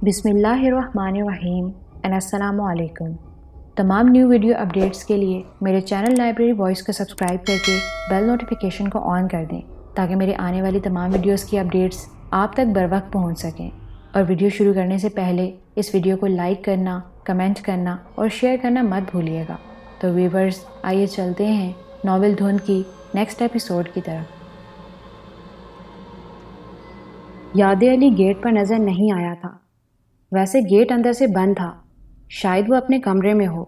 بسم اللہ الرحمن الرحیم السلام علیکم۔ تمام نیو ویڈیو اپڈیٹس کے لیے میرے چینل لائبریری وائس کو سبسکرائب کر کے بیل نوٹیفیکیشن کو آن کر دیں تاکہ میرے آنے والی تمام ویڈیوز کی اپڈیٹس آپ تک بر وقت پہنچ سکیں۔ اور ویڈیو شروع کرنے سے پہلے اس ویڈیو کو لائک کرنا، کمنٹ کرنا اور شیئر کرنا مت بھولیے گا۔ تو ویورز، آئیے چلتے ہیں ناول دھند کی نیکسٹ ایپیسوڈ کی طرف۔ یاد علی گیٹ پر نظر نہیں آیا تھا، ویسے گیٹ اندر سے بند تھا، شاید وہ اپنے کمرے میں ہو۔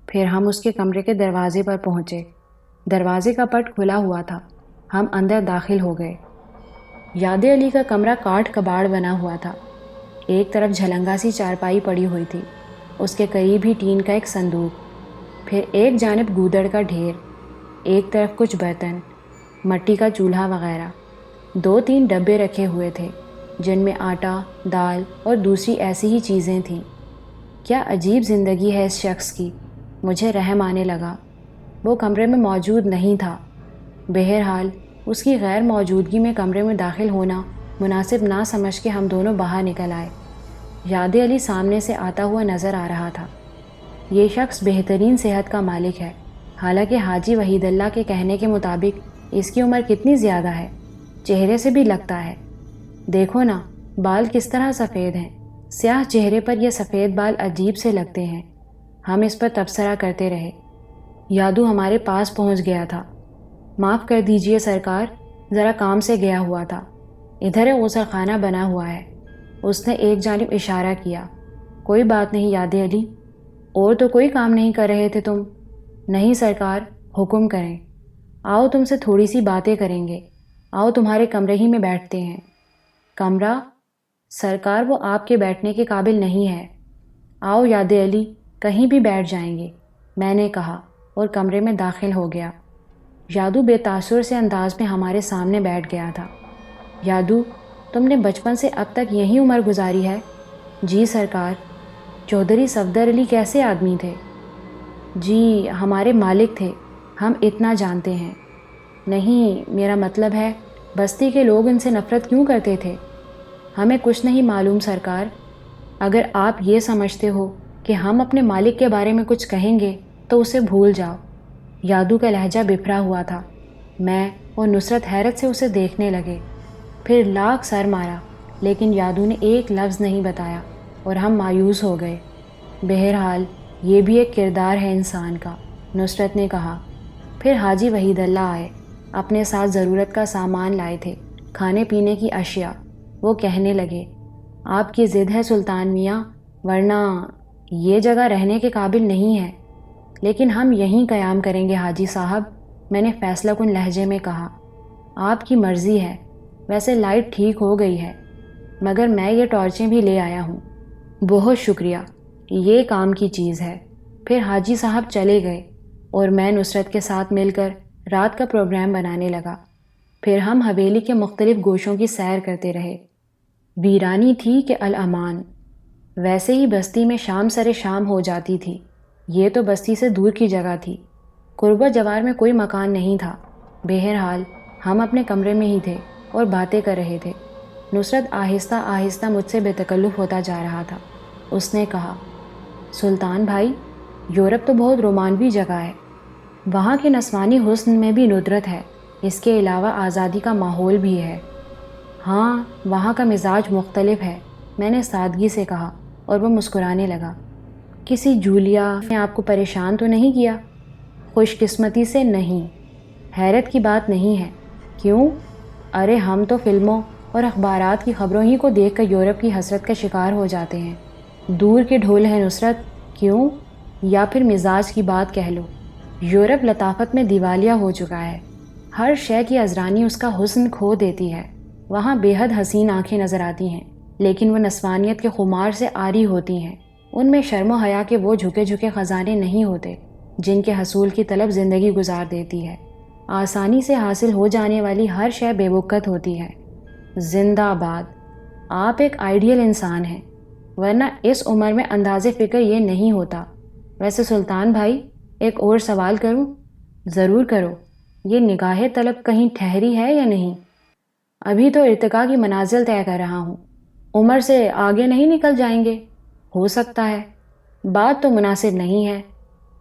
پھر ہم اس کے کمرے کے دروازے پر پہنچے۔ دروازے کا پٹ کھلا ہوا تھا، ہم اندر داخل ہو گئے۔ یاد علی کا کمرہ کاٹ کباڑ بنا ہوا تھا۔ ایک طرف جھلنگا سی چارپائی پڑی ہوئی تھی، اس کے قریب ہی ٹین کا ایک صندوق، پھر ایک جانب گودڑ کا ڈھیر، ایک طرف کچھ برتن، مٹی کا چولہا وغیرہ۔ 2-3 ڈبے رکھے ہوئے تھے جن میں آٹا، دال اور دوسری ایسی ہی چیزیں تھیں۔ کیا عجیب زندگی ہے اس شخص کی، مجھے رحم آنے لگا۔ وہ کمرے میں موجود نہیں تھا۔ بہرحال اس کی غیر موجودگی میں کمرے میں داخل ہونا مناسب نہ سمجھ کے ہم دونوں باہر نکل آئے۔ یاد علی سامنے سے آتا ہوا نظر آ رہا تھا۔ یہ شخص بہترین صحت کا مالک ہے، حالانکہ حاجی وحید اللہ کے کہنے کے مطابق اس کی عمر کتنی زیادہ ہے، چہرے سے بھی لگتا ہے۔ دیکھو نا، بال کس طرح سفید ہیں، سیاہ چہرے پر یہ سفید بال عجیب سے لگتے ہیں۔ ہم اس پر تبصرہ کرتے رہے۔ یادو ہمارے پاس پہنچ گیا تھا۔ معاف کر دیجئے سرکار، ذرا کام سے گیا ہوا تھا، ادھر غسل خانہ بنا ہوا ہے۔ اس نے ایک جانب اشارہ کیا۔ کوئی بات نہیں یاد علی، اور تو کوئی کام نہیں کر رہے تھے تم؟ نہیں سرکار، حکم کریں۔ آؤ تم سے تھوڑی سی باتیں کریں گے، آؤ تمہارے کمرے ہی میں بیٹھتے ہیں۔ کمرہ؟ سرکار وہ آپ کے بیٹھنے کے قابل نہیں ہے۔ آؤ یاد علی، کہیں بھی بیٹھ جائیں گے، میں نے کہا اور کمرے میں داخل ہو گیا۔ یادو بے تاثر سے انداز میں ہمارے سامنے بیٹھ گیا تھا۔ یادو، تم نے بچپن سے اب تک یہی عمر گزاری ہے؟ جی سرکار۔ چودھری صفدر علی کیسے آدمی تھے؟ جی، ہمارے مالک تھے، ہم اتنا جانتے ہیں۔ نہیں، میرا مطلب ہے بستی کے لوگ ان سے نفرت کیوں کرتے تھے؟ ہمیں کچھ نہیں معلوم سرکار۔ اگر آپ یہ سمجھتے ہو کہ ہم اپنے مالک کے بارے میں کچھ کہیں گے تو اسے بھول جاؤ۔ یادو کا لہجہ بفرا ہوا تھا۔ میں اور نصرت حیرت سے اسے دیکھنے لگے، پھر لاکھ سر مارا، لیکن یادو نے ایک لفظ نہیں بتایا اور ہم مایوس ہو گئے۔ بہرحال یہ بھی ایک کردار ہے انسان کا، نصرت نے کہا۔ پھر حاجی وحید اللہ آئے، اپنے ساتھ ضرورت کا سامان لائے تھے، کھانے پینے کی اشیاء۔ وہ کہنے لگے، آپ کی ضد ہے سلطان میاں، ورنہ یہ جگہ رہنے کے قابل نہیں ہے، لیکن ہم یہیں قیام کریں گے حاجی صاحب، میں نے فیصلہ کن لہجے میں کہا۔ آپ کی مرضی ہے، ویسے لائٹ ٹھیک ہو گئی ہے، مگر میں یہ ٹارچیں بھی لے آیا ہوں۔ بہت شکریہ، یہ کام کی چیز ہے۔ پھر حاجی صاحب چلے گئے اور میں نصرت کے ساتھ مل کر رات کا پروگرام بنانے لگا۔ پھر ہم حویلی کے مختلف گوشوں کی سیر کرتے رہے۔ ویرانی تھی کہ الامان، ویسے ہی بستی میں شام سرے شام ہو جاتی تھی۔ یہ تو بستی سے دور کی جگہ تھی، قرب و جوار میں کوئی مکان نہیں تھا۔ بہرحال ہم اپنے کمرے میں ہی تھے اور باتیں کر رہے تھے۔ نصرت آہستہ آہستہ مجھ سے بے تکلف ہوتا جا رہا تھا۔ اس نے کہا، سلطان بھائی، یورپ تو بہت رومانوی جگہ ہے، وہاں کے نسوانی حسن میں بھی ندرت ہے، اس کے علاوہ آزادی کا ماحول بھی ہے۔ ہاں، وہاں کا مزاج مختلف ہے، میں نے سادگی سے کہا اور وہ مسکرانے لگا۔ کسی جولیا نے آپ کو پریشان تو نہیں کیا؟ خوش قسمتی سے نہیں۔ حیرت کی بات نہیں ہے۔ کیوں؟ ارے ہم تو فلموں اور اخبارات کی خبروں ہی کو دیکھ کر یورپ کی حسرت کا شکار ہو جاتے ہیں۔ دور کے ڈھول ہیں نصرت، کیوں؟ یا پھر مزاج کی بات کہہ لو۔ یورپ لطافت میں دیوالیہ ہو چکا ہے، ہر شے کی ازرانی اس کا حسن کھو دیتی ہے۔ وہاں بے حد حسین آنکھیں نظر آتی ہیں، لیکن وہ نسوانیت کے خمار سے عاری ہوتی ہیں۔ ان میں شرم و حیا کے وہ جھکے جھکے خزانے نہیں ہوتے جن کے حصول کی طلب زندگی گزار دیتی ہے۔ آسانی سے حاصل ہو جانے والی ہر شے بے وقت ہوتی ہے۔ زندہ باد، آپ ایک آئیڈیل انسان ہیں، ورنہ اس عمر میں انداز فکر یہ نہیں ہوتا۔ ویسے سلطان بھائی، ایک اور سوال کروں؟ ضرور کرو۔ یہ نگاہ طلب کہیں ٹھہری ہے یا نہیں؟ ابھی تو ارتقاء کی منازل طے کر رہا ہوں، عمر سے آگے نہیں نکل جائیں گے؟ ہو سکتا ہے، بات تو مناسب نہیں ہے،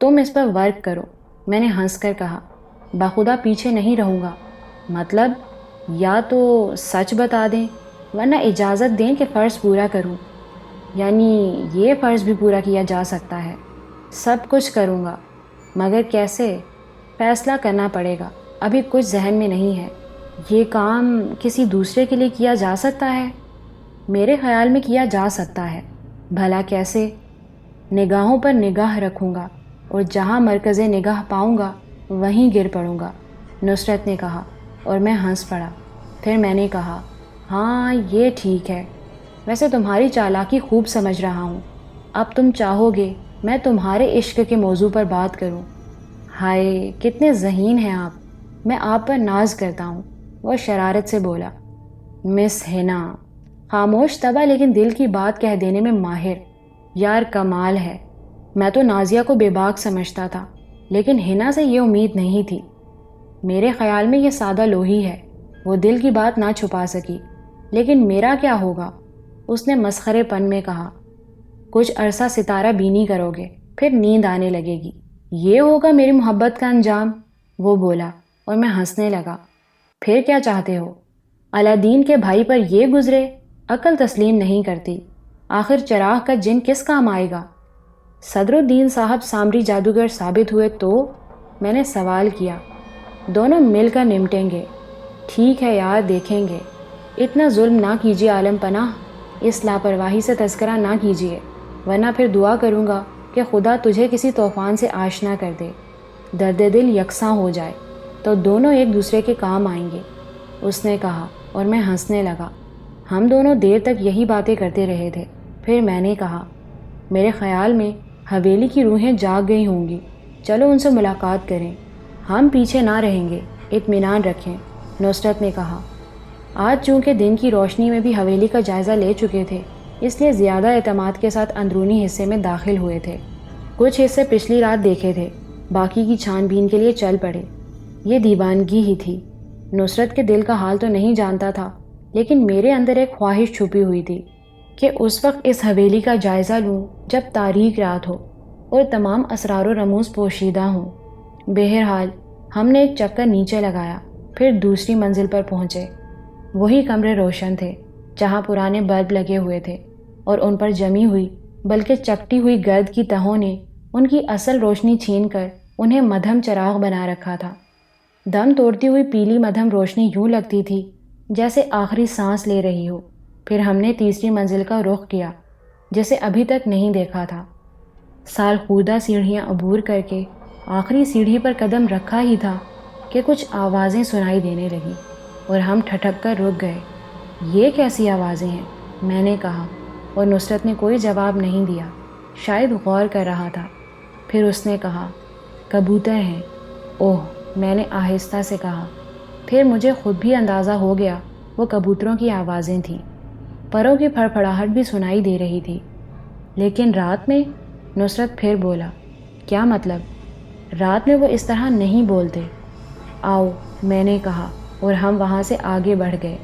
تم اس پر ورک کرو، میں نے ہنس کر کہا۔ بخدا پیچھے نہیں رہوں گا۔ مطلب؟ یا تو سچ بتا دیں ورنہ اجازت دیں کہ فرض پورا کروں۔ یعنی یہ فرض بھی پورا کیا جا سکتا ہے، سب کچھ کروں گا، مگر کیسے؟ فیصلہ کرنا پڑے گا، ابھی کچھ ذہن میں نہیں ہے۔ یہ کام کسی دوسرے کے لیے کیا جا سکتا ہے؟ میرے خیال میں کیا جا سکتا ہے۔ بھلا کیسے؟ نگاہوں پر نگاہ رکھوں گا اور جہاں مرکز نگاہ پاؤں گا وہیں گر پڑوں گا، نصرت نے کہا، اور میں ہنس پڑا۔ پھر میں نے کہا، ہاں یہ ٹھیک ہے، ویسے تمہاری چالاکی خوب سمجھ رہا ہوں۔ اب تم چاہو گے میں تمہارے عشق کے موضوع پر بات کروں؟ ہائے کتنے ذہین ہیں آپ، میں آپ پر ناز کرتا ہوں، وہ شرارت سے بولا۔ مس ہینا، خاموش طبع لیکن دل کی بات کہہ دینے میں ماہر، یار کمال ہے۔ میں تو نازیہ کو بے باک سمجھتا تھا، لیکن ہینا سے یہ امید نہیں تھی۔ میرے خیال میں یہ سادہ لوہی ہے، وہ دل کی بات نہ چھپا سکی۔ لیکن میرا کیا ہوگا؟ اس نے مسخرے پن میں کہا۔ کچھ عرصہ ستارہ بینی کرو گے، پھر نیند آنے لگے گی، یہ ہوگا میری محبت کا انجام، وہ بولا، اور میں ہنسنے لگا۔ پھر کیا چاہتے ہو؟ الادین کے بھائی پر یہ گزرے؟ عقل تسلیم نہیں کرتی، آخر چراغ کا جن کس کام آئے گا؟ صدر الدین صاحب سامری جادوگر ثابت ہوئے تو؟ میں نے سوال کیا۔ دونوں مل کر نمٹیں گے۔ ٹھیک ہے یار، دیکھیں گے۔ اتنا ظلم نہ کیجیے عالم پناہ، اس لاپرواہی سے تذکرہ نہ کیجیے، ورنہ پھر دعا کروں گا کہ خدا تجھے کسی طوفان سے آشنا کر دے، درد دل یکساں ہو جائے، تو دونوں ایک دوسرے کے کام آئیں گے، اس نے کہا، اور میں ہنسنے لگا۔ ہم دونوں دیر تک یہی باتیں کرتے رہے تھے۔ پھر میں نے کہا، میرے خیال میں حویلی کی روحیں جاگ گئی ہوں گی، چلو ان سے ملاقات کریں۔ ہم پیچھے نہ رہیں گے، اطمینان رکھیں، نصرت نے کہا۔ آج چونکہ دن کی روشنی میں بھی حویلی کا جائزہ لے چکے تھے، اس لیے زیادہ اعتماد کے ساتھ اندرونی حصے میں داخل ہوئے تھے۔ کچھ حصے پچھلی رات دیکھے تھے، باقی کی چھان بین کے لیے چل پڑے۔ یہ دیوانگی ہی تھی۔ نصرت کے دل کا حال تو نہیں جانتا تھا، لیکن میرے اندر ایک خواہش چھپی ہوئی تھی کہ اس وقت اس حویلی کا جائزہ لوں جب تاریک رات ہو اور تمام اسرار و رموز پوشیدہ ہوں۔ بہرحال ہم نے ایک چکر نیچے لگایا، پھر دوسری منزل پر پہنچے۔ وہی کمرے روشن تھے جہاں پرانے بلب لگے ہوئے تھے، اور ان پر جمی ہوئی بلکہ چپٹی ہوئی گرد کی تہوں نے ان کی اصل روشنی چھین کر انہیں مدھم چراغ بنا رکھا تھا۔ دم توڑتی ہوئی پیلی مدھم روشنی یوں لگتی تھی جیسے آخری سانس لے رہی ہو۔ پھر ہم نے تیسری منزل کا رخ کیا، جسے ابھی تک نہیں دیکھا تھا۔ سال خوردہ سیڑھیاں عبور کر کے آخری سیڑھی پر قدم رکھا ہی تھا کہ کچھ آوازیں سنائی دینے لگیں، اور ہم ٹھٹک کر رک گئے۔ یہ کیسی آوازیں ہیں؟ میں نے کہا، اور نصرت نے کوئی جواب نہیں دیا، شاید غور کر رہا تھا۔ پھر اس نے کہا، کبوتر ہیں۔ اوہ، میں نے آہستہ سے کہا۔ پھر مجھے خود بھی اندازہ ہو گیا وہ کبوتروں کی آوازیں تھیں۔ پروں کی پھڑپھڑاہٹ بھی سنائی دے رہی تھی۔ لیکن رات میں؟ نصرت پھر بولا۔ کیا مطلب؟ رات میں وہ اس طرح نہیں بولتے۔ آؤ، میں نے کہا، اور ہم وہاں سے آگے بڑھ گئے۔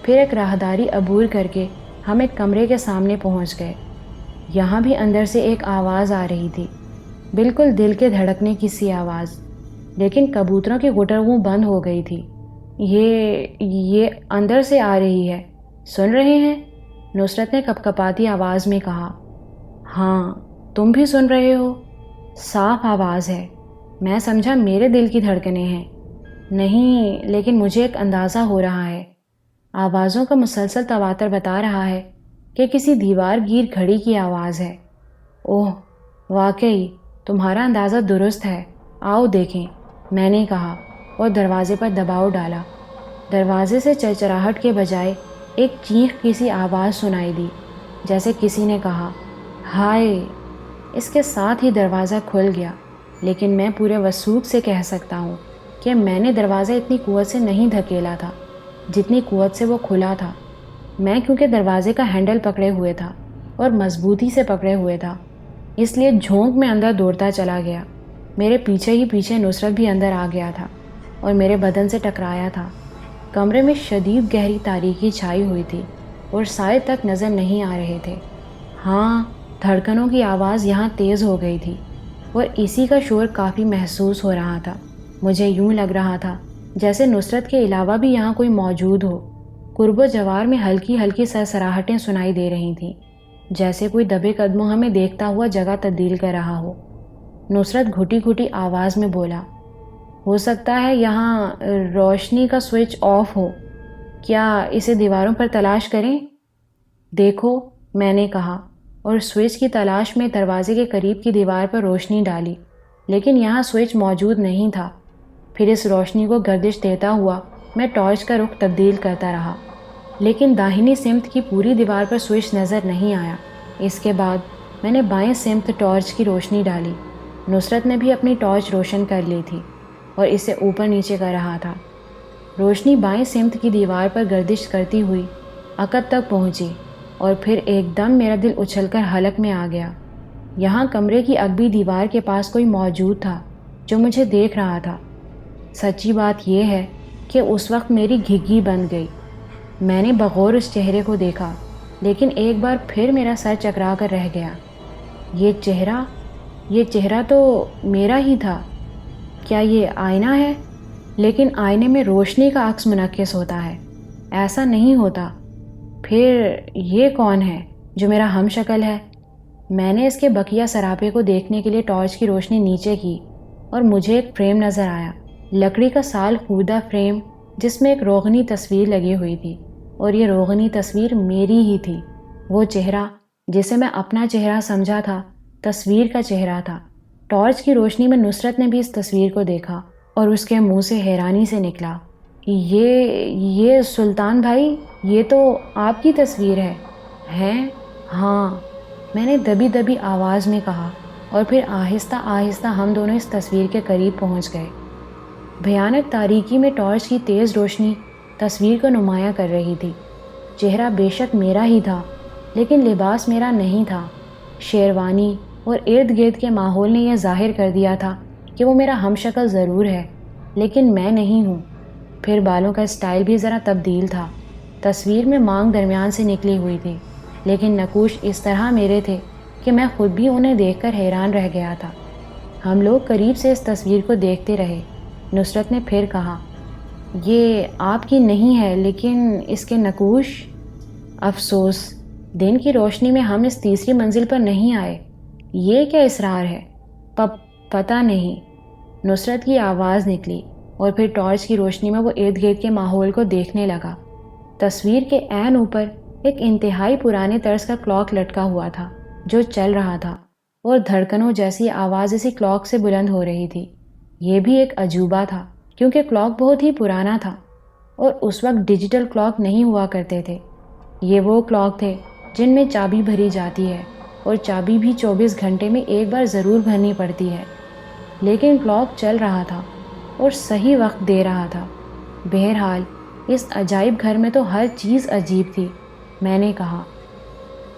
پھر ایک راہداری عبور کر کے ہم ایک کمرے کے سامنے پہنچ گئے۔ یہاں بھی اندر سے ایک آواز آ رہی تھی، بالکل دل کے دھڑکنے کی سی آواز، لیکن کبوتروں کی گٹرگوں بند ہو گئی تھی۔ یہ اندر سے آ رہی ہے، سن رہے ہیں؟ نصرت نے کپکپاتی آواز میں کہا۔ ہاں، تم بھی سن رہے ہو؟ صاف آواز ہے۔ میں سمجھا میرے دل کی دھڑکنیں ہیں۔ نہیں، لیکن مجھے ایک اندازہ ہو رہا ہے۔ آوازوں کا مسلسل تواتر بتا رہا ہے کہ کسی دیوار گیر گھڑی کی آواز ہے۔ اوہ، واقعی تمہارا اندازہ درست ہے، آؤ دیکھیں، میں نے کہا، اور دروازے پر دباؤ ڈالا۔ دروازے سے چرچراہٹ کے بجائے ایک چیخ کی سی آواز سنائی دی، جیسے کسی نے کہا، ہائے! اس کے ساتھ ہی دروازہ کھل گیا، لیکن میں پورے وثوق سے کہہ سکتا ہوں کہ میں نے دروازہ اتنی قوت سے نہیں دھکیلا تھا جتنی قوت سے وہ کھلا تھا۔ میں کیونکہ دروازے کا ہینڈل پکڑے ہوئے تھا اور مضبوطی سے پکڑے ہوئے تھا، اس لیے جھونک میں اندر دوڑتا چلا گیا۔ میرے پیچھے ہی پیچھے نصرت بھی اندر آ گیا تھا اور میرے بدن سے ٹکرایا تھا۔ کمرے میں شدید گہری تاریکی چھائی ہوئی تھی، اور سائے تک نظر نہیں آ رہے تھے۔ ہاں، دھڑکنوں کی آواز یہاں تیز ہو گئی تھی اور اسی کا شور کافی محسوس ہو رہا تھا۔ مجھے یوں لگ رہا تھا جیسے نصرت کے علاوہ بھی یہاں کوئی موجود ہو۔ قرب و جوار میں ہلکی ہلکی سرسراہٹیں سنائی دے رہی تھیں، جیسے کوئی دبے قدموں ہمیں دیکھتا ہوا جگہ تبدیل کر رہا ہو۔ نصرت گھٹی گھٹی آواز میں بولا، ہو سکتا ہے یہاں روشنی کا سوئچ آف ہو، کیا اسے دیواروں پر تلاش کریں؟ دیکھو، میں نے کہا اور سوئچ کی تلاش میں دروازے کے قریب کی دیوار پر روشنی ڈالی، لیکن یہاں سوئچ موجود نہیں تھا۔ پھر اس روشنی کو گردش دیتا ہوا میں ٹارچ کا رخ تبدیل کرتا رہا، لیکن داہنی سمت کی پوری دیوار پر سوئچ نظر نہیں آیا۔ اس کے بعد میں نے بائیں سمت ٹارچ کی روشنی ڈالی۔ نصرت نے بھی اپنی ٹارچ روشن کر لی تھی اور اسے اوپر نیچے کر رہا تھا۔ روشنی بائیں سمت کی دیوار پر گردش کرتی ہوئی عقب تک پہنچی اور پھر ایک دم میرا دل اچھل کر حلق میں آ گیا۔ یہاں کمرے کی اگبی دیوار کے پاس کوئی موجود تھا جو مجھے دیکھ رہا تھا۔ سچی بات یہ ہے کہ اس وقت میری گھگی بند گئی۔ میں نے بغور اس چہرے کو دیکھا، لیکن ایک بار پھر میرا سر چکرا کر رہ گیا۔ یہ چہرہ تو میرا ہی تھا۔ کیا یہ آئینہ ہے؟ لیکن آئینے میں روشنی کا عکس منعکس ہوتا ہے، ایسا نہیں ہوتا۔ پھر یہ کون ہے جو میرا ہم شکل ہے؟ میں نے اس کے بقیہ سراپے کو دیکھنے کے لیے ٹارچ کی روشنی نیچے کی اور مجھے ایک فریم نظر آیا، لکڑی کا سال خوردہ فریم جس میں ایک روغنی تصویر لگی ہوئی تھی، اور یہ روغنی تصویر میری ہی تھی۔ وہ چہرہ جسے میں اپنا چہرہ سمجھا تھا، تصویر کا چہرہ تھا۔ ٹارچ کی روشنی میں نصرت نے بھی اس تصویر کو دیکھا اور اس کے منہ سے حیرانی سے نکلا، یہ سلطان بھائی، یہ تو آپ کی تصویر ہے۔ ہیں؟ ہاں، میں نے دبی دبی آواز میں کہا، اور پھر آہستہ آہستہ ہم دونوں اس تصویر کے قریب پہنچ گئے۔ بھیانک تاریکی میں ٹارچ کی تیز روشنی تصویر کو نمایاں کر رہی تھی۔ چہرہ بے شک میرا ہی تھا، لیکن لباس میرا نہیں تھا۔ شیروانی اور ارد گرد کے ماحول نے یہ ظاہر کر دیا تھا کہ وہ میرا ہم شکل ضرور ہے، لیکن میں نہیں ہوں۔ پھر بالوں کا اسٹائل بھی ذرا تبدیل تھا۔ تصویر میں مانگ درمیان سے نکلی ہوئی تھی، لیکن نقوش اس طرح میرے تھے کہ میں خود بھی انہیں دیکھ کر حیران رہ گیا تھا۔ ہم لوگ قریب سے اس تصویر کو دیکھتے رہے۔ نصرت نے پھر کہا، یہ آپ کی نہیں ہے، لیکن اس کے نقوش… افسوس، دن کی روشنی میں ہم اس تیسری منزل پر نہیں آئے۔ یہ کیا اصرار ہے؟ پتہ نہیں۔ نصرت کی آواز نکلی اور پھر ٹارچ کی روشنی میں وہ ارد گرد کے ماحول کو دیکھنے لگا۔ تصویر کے عین اوپر ایک انتہائی پرانے طرز کا کلاک لٹکا ہوا تھا جو چل رہا تھا، اور دھڑکنوں جیسی آواز اسی کلاک سے بلند ہو رہی تھی۔ یہ بھی ایک عجوبہ تھا کیونکہ کلاک بہت ہی پرانا تھا اور اس وقت ڈیجیٹل کلاک نہیں ہوا کرتے تھے۔ یہ وہ کلاک تھے جن میں چابی بھری جاتی ہے، اور چابی بھی 24 گھنٹے میں ایک بار ضرور بھرنی پڑتی ہے۔ لیکن کلاک چل رہا تھا اور صحیح وقت دے رہا تھا۔ بہرحال اس عجائب گھر میں تو ہر چیز عجیب تھی۔ میں نے کہا،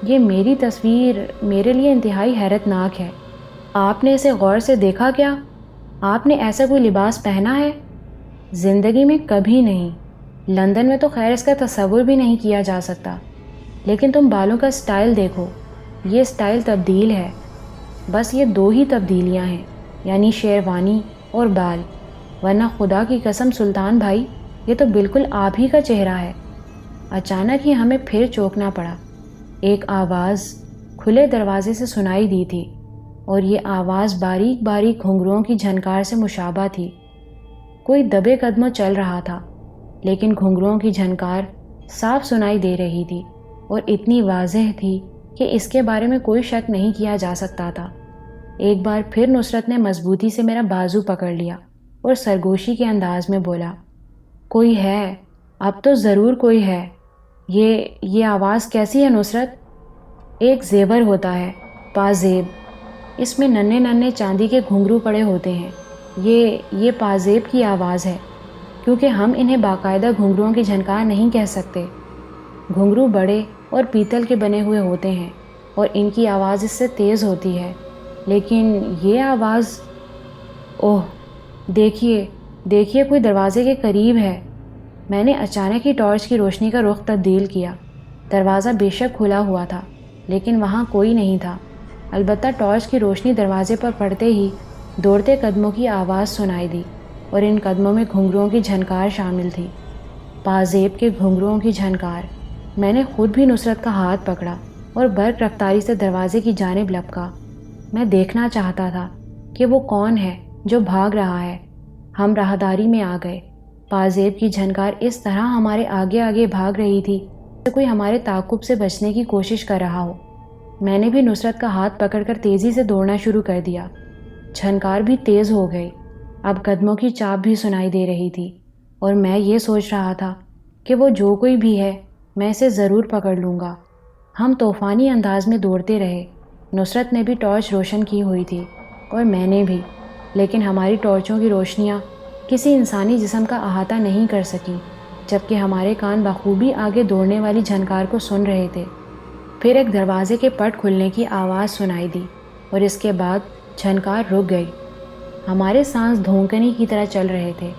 یہ میری تصویر میرے لیے انتہائی حیرت ناک ہے۔ آپ نے اسے غور سے دیکھا کیا؟ آپ نے ایسا کوئی لباس پہنا ہے؟ زندگی میں کبھی نہیں۔ لندن میں تو خیر اس کا تصور بھی نہیں کیا جا سکتا۔ لیکن تم بالوں کا اسٹائل دیکھو، یہ اسٹائل تبدیل ہے۔ بس یہ دو ہی تبدیلیاں ہیں، یعنی شیروانی اور بال، ورنہ خدا کی قسم سلطان بھائی، یہ تو بالکل آپ ہی کا چہرہ ہے۔ اچانک ہی ہمیں پھر چونکنا پڑا۔ ایک آواز کھلے دروازے سے سنائی دی تھی، اور یہ آواز باریک باریک گھنگروؤں کی جھنکار سے مشابہ تھی۔ کوئی دبے قدموں چل رہا تھا، لیکن گھنگروؤں کی جھنکار صاف سنائی دے رہی تھی اور اتنی واضح تھی کہ اس کے بارے میں کوئی شک نہیں کیا جا سکتا تھا۔ ایک بار پھر نصرت نے مضبوطی سے میرا بازو پکڑ لیا اور سرگوشی کے انداز میں بولا، کوئی ہے، اب تو ضرور کوئی ہے۔ یہ آواز کیسی ہے نصرت؟ ایک زیور ہوتا ہے، پازیب۔ اس میں ننھے ننھے چاندی کے گھنگرو پڑے ہوتے ہیں۔ یہ پازیب کی آواز ہے، کیونکہ ہم انہیں باقاعدہ گھنگروؤں کی جھنکار نہیں کہہ سکتے۔ گھنگرو بڑے اور پیتل کے بنے ہوئے ہوتے ہیں اور ان کی آواز اس سے تیز ہوتی ہے، لیکن یہ آواز… اوہ، دیکھیے کوئی دروازے کے قریب ہے۔ میں نے اچانک ہی ٹارچ کی روشنی کا رخ تبدیل کیا۔ دروازہ بے شک کھلا ہوا تھا لیکن وہاں کوئی نہیں تھا، البتہ ٹارچ کی روشنی دروازے پر پڑتے ہی دوڑتے قدموں کی آواز سنائی دی، اور ان قدموں میں گھنگروؤں کی جھنکار شامل تھی، پازیب کے گھنگروؤں کی جھنکار۔ میں نے خود بھی نصرت کا ہاتھ پکڑا اور برق رفتاری سے دروازے کی جانب لپکا۔ میں دیکھنا چاہتا تھا کہ وہ کون ہے جو بھاگ رہا ہے۔ ہم راہداری میں آ گئے۔ پازیب کی جھنکار اس طرح ہمارے آگے آگے بھاگ رہی تھی جیسے کوئی ہمارے تعاقب سے بچنے کی کوشش کر رہا ہو۔ میں نے بھی نصرت کا ہاتھ پکڑ کر تیزی سے دوڑنا شروع کر دیا۔ جھنکار بھی تیز ہو گئی، اب قدموں کی چاپ بھی سنائی دے رہی تھی، اور میں یہ سوچ رہا تھا کہ وہ جو کوئی بھی ہے میں اسے ضرور پکڑ لوں گا۔ ہم طوفانی انداز میں دوڑتے رہے۔ نصرت نے بھی ٹارچ روشن کی ہوئی تھی اور میں نے بھی، لیکن ہماری ٹارچوں کی روشنیاں کسی انسانی جسم کا احاطہ نہیں کر سکیں، جبکہ ہمارے کان بخوبی آگے دوڑنے والی جھنکار کو سن رہے تھے۔ پھر ایک دروازے کے پٹ کھلنے کی آواز سنائی دی اور اس کے بعد جھنکار رک گئی۔ ہمارے سانس دھونکنے کی طرح چل رہے تھے۔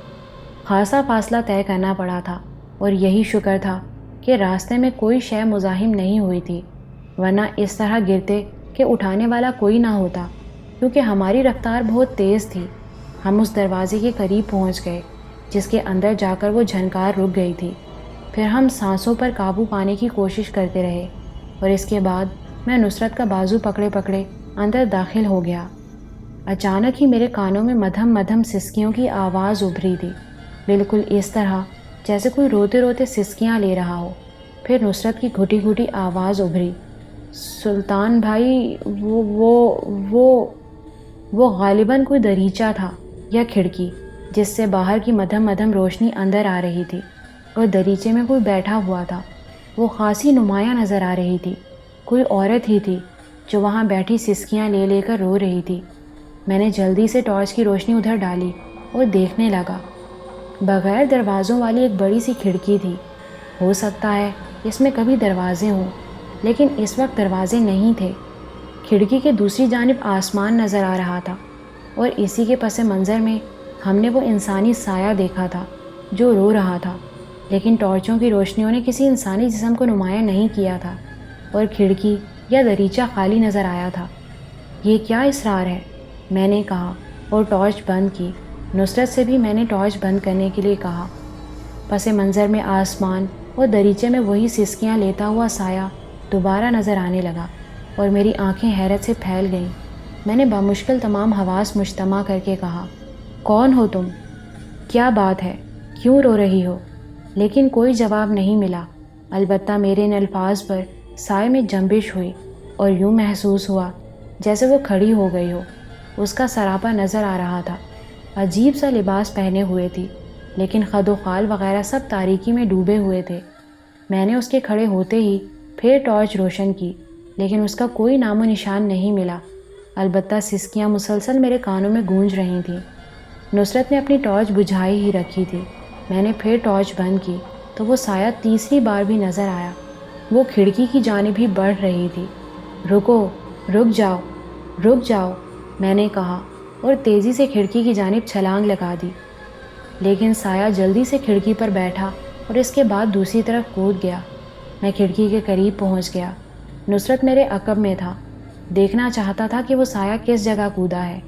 خاصا فاصلہ طے کرنا پڑا تھا، اور یہی شکر تھا کہ راستے میں کوئی شے مزاحم نہیں ہوئی تھی، ورنہ اس طرح گرتے کہ اٹھانے والا کوئی نہ ہوتا، کیونکہ ہماری رفتار بہت تیز تھی۔ ہم اس دروازے کے قریب پہنچ گئے جس کے اندر جا کر وہ جھنکار رک گئی تھی۔ پھر ہم سانسوں پر قابو پانے کی کوشش کرتے رہے، اور اس کے بعد میں نصرت کا بازو پکڑے پکڑے اندر داخل ہو گیا۔ اچانک ہی میرے کانوں میں مدھم مدھم سسکیوں کی آواز ابھری تھی، بالکل اس طرح جیسے کوئی روتے روتے سسکیاں لے رہا ہو۔ پھر نصرت کی گھٹی گھٹی آواز ابھری، سلطان بھائی، وہ غالباً کوئی دریچہ تھا یا کھڑکی جس سے باہر کی مدھم مدھم روشنی اندر آ رہی تھی، اور دریچے میں کوئی بیٹھا ہوا تھا۔ وہ خاصی نمایاں نظر آ رہی تھی، کوئی عورت ہی تھی جو وہاں بیٹھی سسکیاں لے لے کر رو رہی تھی۔ میں نے جلدی سے ٹارچ کی روشنی ادھر ڈالی اور دیکھنے لگا۔ بغیر دروازوں والی ایک بڑی سی کھڑکی تھی۔ ہو سکتا ہے اس میں کبھی دروازے ہوں، لیکن اس وقت دروازے نہیں تھے۔ کھڑکی کے دوسری جانب آسمان نظر آ رہا تھا، اور اسی کے پس منظر میں ہم نے وہ انسانی سایہ دیکھا تھا جو رو رہا تھا، لیکن ٹارچوں کی روشنیوں نے کسی انسانی جسم کو نمایاں نہیں کیا تھا، اور کھڑکی یا دریچہ خالی نظر آیا تھا۔ یہ کیا اسرار ہے؟ میں نے کہا اور ٹارچ بند کی۔ نصرت سے بھی میں نے ٹارچ بند کرنے کے لیے کہا۔ پس منظر میں آسمان اور دریچے میں وہی سسکیاں لیتا ہوا سایہ دوبارہ نظر آنے لگا، اور میری آنکھیں حیرت سے پھیل گئیں۔ میں نے بامشکل تمام حواس مجتمع کر کے کہا، کون ہو تم؟ کیا بات ہے؟ کیوں رو رہی ہو؟ لیکن کوئی جواب نہیں ملا، البتہ میرے ان الفاظ پر سائے میں جنبش ہوئی، اور یوں محسوس ہوا جیسے وہ کھڑی ہو گئی ہو۔ اس کا سراپا نظر آ رہا تھا، عجیب سا لباس پہنے ہوئے تھی، لیکن خد و خال وغیرہ سب تاریکی میں ڈوبے ہوئے تھے۔ میں نے اس کے کھڑے ہوتے ہی پھر ٹارچ روشن کی، لیکن اس کا کوئی نام و نشان نہیں ملا، البتہ سسکیاں مسلسل میرے کانوں میں گونج رہی تھیں۔ نصرت نے اپنی ٹارچ بجھائی ہی رکھی تھی۔ میں نے پھر ٹارچ بند کی تو وہ سایہ تیسری بار بھی نظر آیا۔ وہ کھڑکی کی جانب ہی بڑھ رہی تھی۔ رکو، رک جاؤ، رک جاؤ، میں نے کہا، اور تیزی سے کھڑکی کی جانب چھلانگ لگا دی، لیکن سایہ جلدی سے کھڑکی پر بیٹھا اور اس کے بعد دوسری طرف کود گیا۔ میں کھڑکی کے قریب پہنچ گیا۔ نصرت میرے عقب میں تھا، دیکھنا چاہتا تھا کہ وہ سایہ کس جگہ کودا ہے۔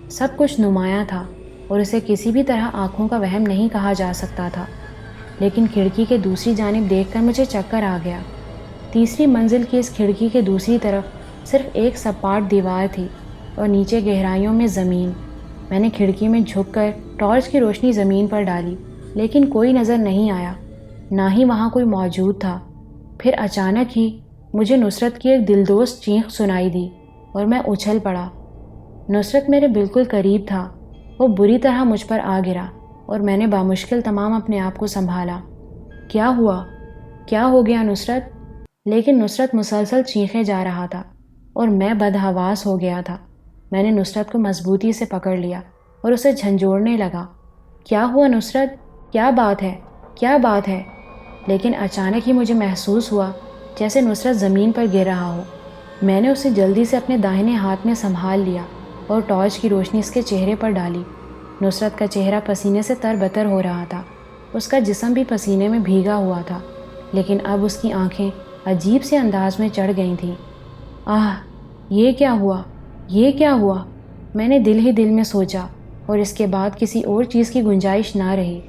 سب کچھ نمایاں تھا، اور اسے کسی بھی طرح آنکھوں کا وہم نہیں کہا جا سکتا تھا، لیکن کھڑکی کے دوسری جانب دیکھ کر مجھے چکر آ گیا۔ تیسری منزل کی اس کھڑکی کے دوسری طرف صرف ایک سپاٹ دیوار تھی، اور نیچے گہرائیوں میں زمین۔ میں نے کھڑکی میں جھک کر ٹارچ کی روشنی زمین پر ڈالی، لیکن کوئی نظر نہیں آیا، نہ ہی وہاں کوئی موجود تھا۔ پھر اچانک ہی مجھے نصرت کی ایک دلدوز چیخ سنائی دی، اور میں اچھل پڑا۔ نصرت میرے بالکل قریب تھا۔ وہ بری طرح مجھ پر آ گرا، اور میں نے بامشکل تمام اپنے آپ کو سنبھالا۔ کیا ہوا؟ کیا ہو گیا نصرت؟ لیکن نصرت مسلسل چیخے جا رہا تھا، اور میں بدحواس ہو گیا تھا۔ میں نے نصرت کو مضبوطی سے پکڑ لیا اور اسے جھنجھوڑنے لگا۔ کیا ہوا نصرت؟ کیا بات ہے؟ کیا بات ہے؟ لیکن اچانک ہی مجھے محسوس ہوا جیسے نصرت زمین پر گر رہا ہو۔ میں نے اسے جلدی سے اپنے داہنے ہاتھ میں سنبھال لیا اور ٹارچ کی روشنی اس کے چہرے پر ڈالی۔ نصرت کا چہرہ پسینے سے تر بتر ہو رہا تھا، اس کا جسم بھی پسینے میں بھیگا ہوا تھا، لیکن اب اس کی آنکھیں عجیب سے انداز میں چڑھ گئی تھیں۔ آہ، یہ کیا ہوا، یہ کیا ہوا؟ میں نے دل ہی دل میں سوچا، اور اس کے بعد کسی اور چیز کی گنجائش نہ رہی۔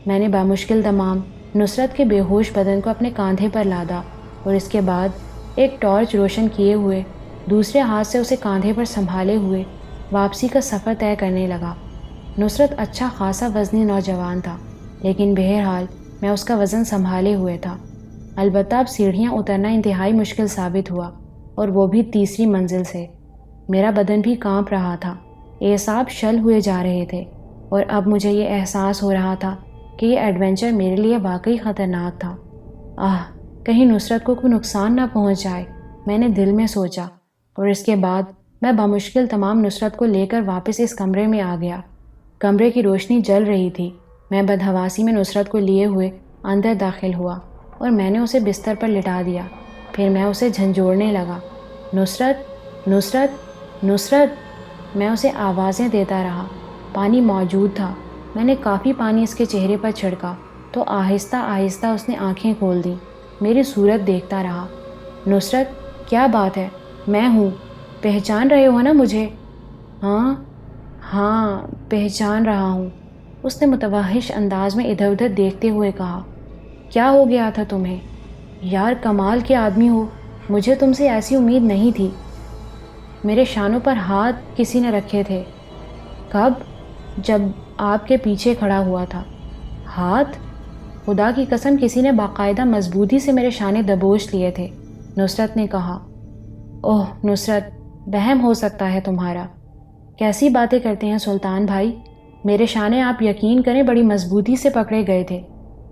میں نے بامشکل تمام نصرت کے بے ہوش بدن کو اپنے کاندھے پر لادا، اور اس کے بعد ایک ٹارچ روشن کیے ہوئے دوسرے ہاتھ سے اسے کاندھے پر سنبھالے ہوئے واپسی کا سفر طے کرنے لگا۔ نصرت اچھا خاصا وزنی نوجوان تھا، لیکن بہرحال میں اس کا وزن سنبھالے ہوئے تھا۔ البتہ اب سیڑھیاں اترنا انتہائی مشکل ثابت ہوا، اور وہ بھی تیسری منزل سے۔ میرا بدن بھی کانپ رہا تھا، اعصاب شل ہوئے جا رہے تھے، اور اب مجھے یہ احساس ہو رہا تھا کہ یہ ایڈونچر میرے لیے واقعی خطرناک تھا۔ کہیں نصرت کو کوئی نقصان نہ پہنچ جائے، میں نے دل میں سوچا، اور اس کے بعد میں بامشکل تمام نصرت کو لے کر واپس اس کمرے میں آ گیا۔ کمرے کی روشنی جل رہی تھی۔ میں بدحواسی میں نصرت کو لیے ہوئے اندر داخل ہوا، اور میں نے اسے بستر پر لٹا دیا۔ پھر میں اسے جھنجھوڑنے لگا، نصرت، نصرت، نصرت۔ میں اسے آوازیں دیتا رہا۔ پانی موجود تھا۔ میں نے کافی پانی اس کے چہرے پر چھڑکا تو آہستہ آہستہ اس نے آنکھیں کھول دیں۔ میری صورت دیکھتا رہا۔ نصرت، کیا بات ہے؟ میں ہوں، پہچان رہے ہو نا مجھے؟ ہاں، پہچان رہا ہوں، اس نے متوحش انداز میں ادھر ادھر دیکھتے ہوئے کہا۔ کیا ہو گیا تھا تمہیں؟ یار کمال کے آدمی ہو، مجھے تم سے ایسی امید نہیں تھی۔ میرے شانوں پر ہاتھ کسی نے رکھے تھے۔ کب؟ جب آپ کے پیچھے کھڑا ہوا تھا۔ ہاتھ؟ خدا کی قسم کسی نے باقاعدہ مضبوطی سے میرے شانے دبوچ لیے تھے، نصرت نے کہا۔ اوہ نصرت، وہم ہو سکتا ہے تمہارا۔ کیسی باتیں کرتے ہیں سلطان بھائی؟ میرے شانے آپ یقین کریں بڑی مضبوطی سے پکڑے گئے تھے۔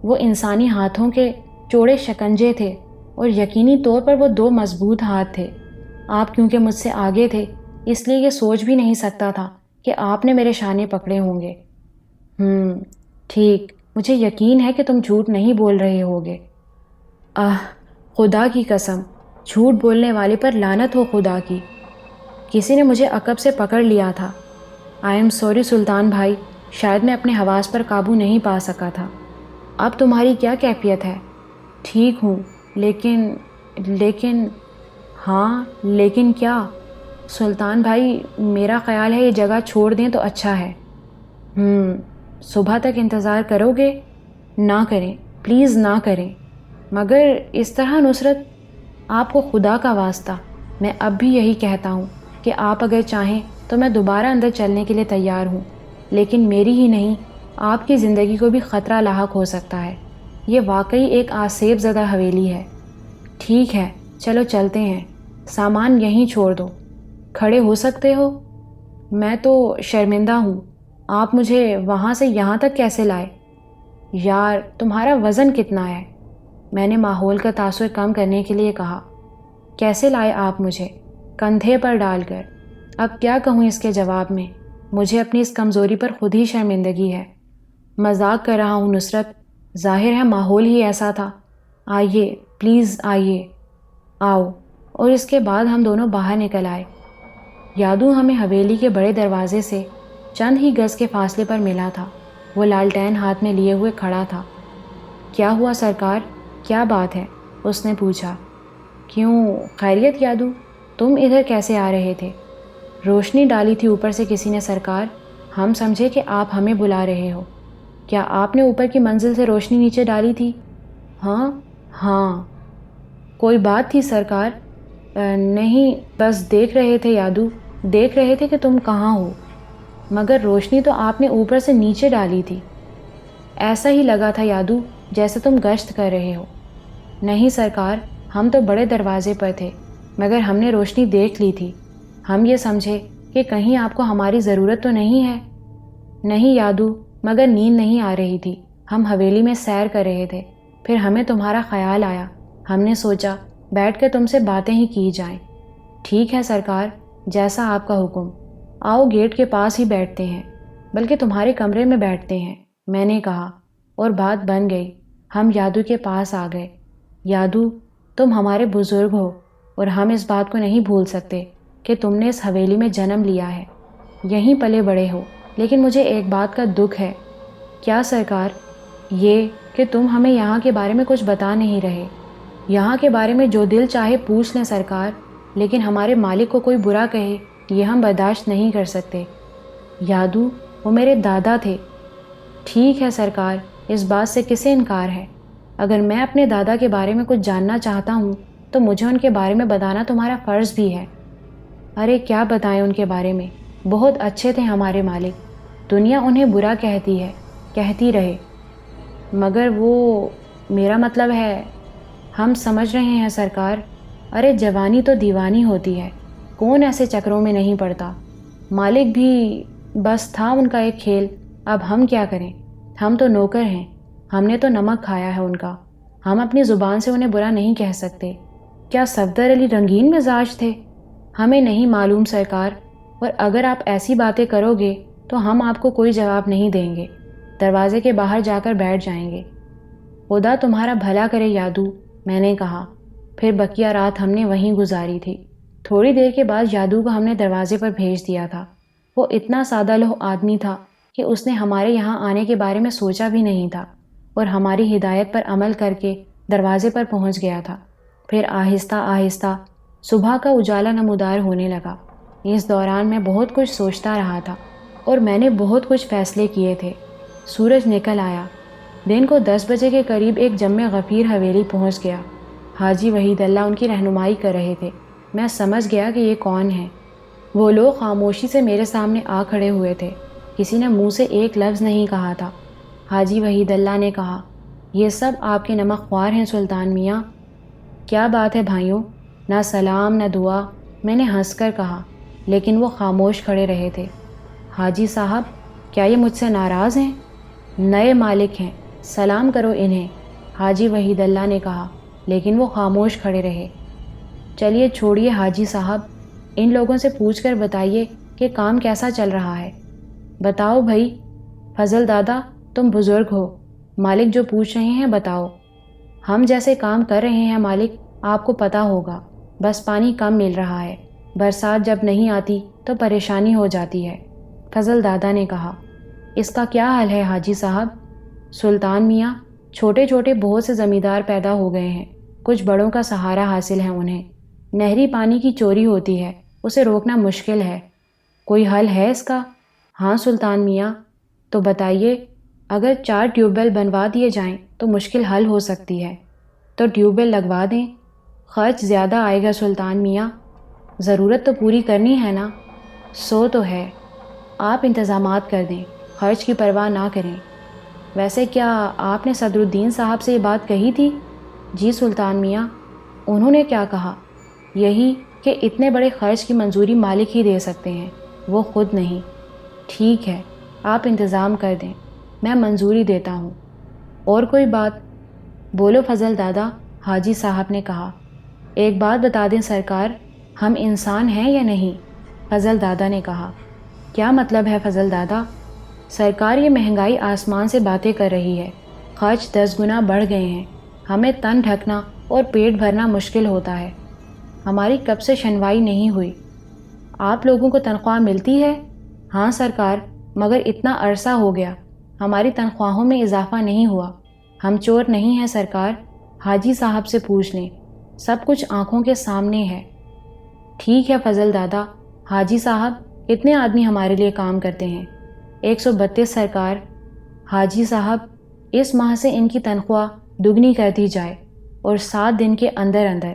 وہ انسانی ہاتھوں کے چوڑے شکنجے تھے، اور یقینی طور پر وہ 2 مضبوط ہاتھ تھے۔ آپ کیونکہ مجھ سے آگے تھے، اس لیے یہ سوچ بھی نہیں سکتا تھا کہ آپ نے میرے شانے پکڑے ہوں گے۔ ٹھیک، مجھے یقین ہے کہ تم جھوٹ نہیں بول رہے ہوگے۔ خدا کی قسم، جھوٹ بولنے والے پر لعنت ہو خدا کی۔ کسی نے مجھے عقب سے پکڑ لیا تھا۔ آئی ایم سوری سلطان بھائی، شاید میں اپنے حواس پر قابو نہیں پا سکا تھا۔ اب تمہاری کیا کیفیت ہے؟ ٹھیک ہوں، لیکن ہاں، لیکن کیا؟ سلطان بھائی، میرا خیال ہے یہ جگہ چھوڑ دیں تو اچھا ہے۔ صبح تک انتظار کرو گے؟ نہ کریں، پلیز نہ کریں۔ مگر اس طرح نصرت، آپ کو خدا کا واسطہ، میں اب بھی یہی کہتا ہوں کہ آپ اگر چاہیں تو میں دوبارہ اندر چلنے کے لیے تیار ہوں، لیکن میری ہی نہیں، آپ کی زندگی کو بھی خطرہ لاحق ہو سکتا ہے۔ یہ واقعی ایک آسیب زدہ حویلی ہے۔ ٹھیک ہے، چلو چلتے ہیں، سامان یہیں چھوڑ دو۔ کھڑے ہو سکتے ہو؟ میں تو شرمندہ ہوں، آپ مجھے وہاں سے یہاں تک کیسے لائے؟ یار تمہارا وزن کتنا ہے؟ میں نے ماحول کا تاثر کم کرنے کے لیے کہا۔ کیسے لائے آپ مجھے؟ کندھے پر ڈال کر۔ اب کیا کہوں اس کے جواب میں؟ مجھے اپنی اس کمزوری پر خود ہی شرمندگی ہے۔ مذاق کر رہا ہوں نصرت، ظاہر ہے ماحول ہی ایسا تھا۔ آئیے، پلیز آئیے، آؤ۔ اور اس کے بعد ہم دونوں باہر نکل آئے۔ یادو ہمیں حویلی کے بڑے دروازے سے چند ہی گز کے فاصلے پر ملا تھا۔ وہ لالٹین ہاتھ میں لیے ہوئے کھڑا تھا۔ کیا ہوا سرکار؟ کیا بات ہے؟ اس نے پوچھا۔ کیوں، خیریت یادو؟ تم ادھر کیسے آ رہے تھے؟ روشنی ڈالی تھی اوپر سے کسی نے سرکار، ہم سمجھے کہ آپ ہمیں بلا رہے ہو۔ کیا آپ نے اوپر کی منزل سے روشنی نیچے ڈالی تھی؟ ہاں۔ کوئی بات تھی سرکار؟ نہیں، بس دیکھ رہے تھے یادو، دیکھ رہے تھے کہ تم کہاں ہو۔ مگر روشنی تو آپ نے اوپر سے نیچے ڈالی تھی۔ ایسا ہی لگا تھا یادو جیسے تم گشت کر رہے ہو۔ نہیں سرکار، ہم تو بڑے دروازے پر تھے، مگر ہم نے روشنی دیکھ لی تھی۔ ہم یہ سمجھے کہ کہیں آپ کو ہماری ضرورت تو نہیں ہے۔ نہیں یادو، مگر نیند نہیں آ رہی تھی، ہم حویلی میں سیر کر رہے تھے، پھر ہمیں تمہارا خیال آیا، ہم نے سوچا بیٹھ کر تم سے باتیں ہی کی جائیں۔ ٹھیک ہے سرکار، جیسا آپ کا حکم۔ آؤ گیٹ کے پاس ہی بیٹھتے ہیں، بلکہ تمہارے کمرے میں بیٹھتے ہیں، میں نے کہا، اور بات بن گئی۔ ہم یادو کے پاس آ گئے۔ یادو، تم ہمارے بزرگ ہو، اور ہم اس بات کو نہیں بھول سکتے کہ تم نے اس حویلی میں جنم لیا ہے، یہیں پلے بڑے ہو، لیکن مجھے ایک بات کا دکھ ہے۔ کیا سرکار؟ یہ کہ تم ہمیں یہاں کے بارے میں کچھ بتا نہیں رہے۔ یہاں کے بارے میں جو دل چاہے پوچھ لیں سرکار، لیکن ہمارے مالک کو کوئی برا کہے یہ ہم برداشت نہیں کر سکتے۔ یادو، وہ میرے دادا تھے۔ ٹھیک ہے سرکار، اس بات سے کسے انکار ہے؟ اگر میں اپنے دادا کے بارے میں کچھ جاننا چاہتا ہوں تو مجھے ان کے بارے میں بتانا تمہارا فرض بھی ہے۔ ارے کیا بتائیں ان کے بارے میں، بہت اچھے تھے ہمارے مالک، دنیا انہیں برا کہتی ہے، کہتی رہے، مگر وہ، میرا مطلب ہے، ہم سمجھ رہے ہیں سرکار۔ ارے جوانی تو دیوانی ہوتی ہے، کون ایسے چکروں میں نہیں پڑتا؟ مالک بھی بس تھا ان کا ایک کھیل، اب ہم کیا کریں؟ ہم تو نوکر ہیں، ہم نے تو نمک کھایا ہے ان کا، ہم اپنی زبان سے انہیں برا نہیں کہہ سکتے۔ کیا صفدر علی رنگین مزاج تھے؟ ہمیں نہیں معلوم سرکار، اور اگر آپ ایسی باتیں کرو گے تو ہم آپ کو کوئی جواب نہیں دیں گے، دروازے کے باہر جا کر بیٹھ جائیں گے۔ خدا تمہارا بھلا کرے یادو، میں نے کہا۔ پھر بقیہ رات ہم نے وہیں گزاری تھی۔ تھوڑی دیر کے بعد یادو کو ہم نے دروازے پر بھیج دیا تھا۔ وہ اتنا سادہ لوح آدمی تھا کہ اس نے ہمارے یہاں آنے کے بارے میں سوچا بھی نہیں تھا، اور ہماری ہدایت پر عمل کر کے دروازے پر پہنچ گیا تھا۔ پھر آہستہ آہستہ صبح کا اجالا نمودار ہونے لگا۔ اس دوران میں بہت کچھ سوچتا رہا تھا اور میں نے بہت کچھ فیصلے کیے تھے۔ سورج نکل آیا۔ دن کو 10 بجے کے قریب ایک جمع غفیر حویلی پہنچ گیا۔ حاجی وحید اللہ ان کی رہنمائی کر رہے تھے۔ میں سمجھ گیا کہ یہ کون ہیں۔ وہ لوگ خاموشی سے میرے سامنے آ کھڑے ہوئے تھے، کسی نے منہ سے ایک لفظ نہیں کہا تھا۔ حاجی وحید اللہ نے کہا، یہ سب آپ کے نمک خوار ہیں سلطان میاں۔ کیا بات ہے بھائیوں، نہ سلام نہ دعا، میں نے ہنس کر کہا، لیکن وہ خاموش کھڑے رہے تھے۔ حاجی صاحب، کیا یہ مجھ سے ناراض ہیں؟ نئے مالک ہیں، سلام کرو انہیں، حاجی وحید اللہ نے کہا، لیکن وہ خاموش کھڑے رہے۔ چلیے چھوڑیے حاجی صاحب، ان لوگوں سے پوچھ کر بتائیے کہ کام کیسا چل رہا ہے۔ بتاؤ بھائی، فضل دادا، تم بزرگ ہو، مالک جو پوچھ رہے ہیں بتاؤ۔ ہم جیسے کام کر رہے ہیں مالک، آپ کو پتہ ہوگا، بس پانی کم مل رہا ہے، برسات جب نہیں آتی تو پریشانی ہو جاتی ہے، فضل دادا نے کہا۔ اس کا کیا حل ہے حاجی صاحب؟ سلطان میاں، چھوٹے چھوٹے بہت سے زمیندار پیدا ہو گئے ہیں، کچھ بڑوں کا سہارا حاصل ہے انہیں۔ نہری پانی کی چوری ہوتی ہے، اسے روکنا مشکل ہے، کوئی حل ہے اس کا؟ ہاں سلطان میاں، تو بتائیے۔ اگر 4 ٹیوب ویل بنوا دیے جائیں تو مشکل حل ہو سکتی ہے۔ تو ٹیوب ویل لگوا دیں، خرچ زیادہ آئے گا سلطان میاں، ضرورت تو پوری کرنی ہے نا۔ سو تو ہے، آپ انتظامات کر دیں، خرچ کی پرواہ نہ کریں۔ ویسے کیا آپ نے صدر الدین صاحب سے یہ بات کہی تھی؟ جی سلطان میاں۔ انہوں نے کیا کہا؟ یہی کہ اتنے بڑے خرچ کی منظوری مالک ہی دے سکتے ہیں، وہ خود نہیں۔ ٹھیک ہے، آپ انتظام کر دیں، میں منظوری دیتا ہوں۔ اور کوئی بات؟ بولو فضل دادا، حاجی صاحب نے کہا۔ ایک بات بتا دیں سرکار، ہم انسان ہیں یا نہیں؟ فضل دادا نے کہا۔ کیا مطلب ہے فضل دادا؟ سرکار، یہ مہنگائی آسمان سے باتیں کر رہی ہے، خرچ 10 گنا بڑھ گئے ہیں، ہمیں تن ڈھکنا اور پیٹ بھرنا مشکل ہوتا ہے، ہماری کب سے شنوائی نہیں ہوئی۔ آپ لوگوں کو تنخواہ ملتی ہے؟ ہاں سرکار، مگر اتنا عرصہ ہو گیا، ہماری تنخواہوں میں اضافہ نہیں ہوا۔ ہم چور نہیں ہیں سرکار، حاجی صاحب سے پوچھ لیں، سب کچھ آنکھوں کے سامنے ہے۔ ٹھیک ہے فضل دادا۔ حاجی صاحب، کتنے آدمی ہمارے لیے کام کرتے ہیں؟ 132 سرکار۔ حاجی صاحب، اس ماہ سے ان کی تنخواہ دگنی کر دی جائے اور 7 دن کے اندر اندر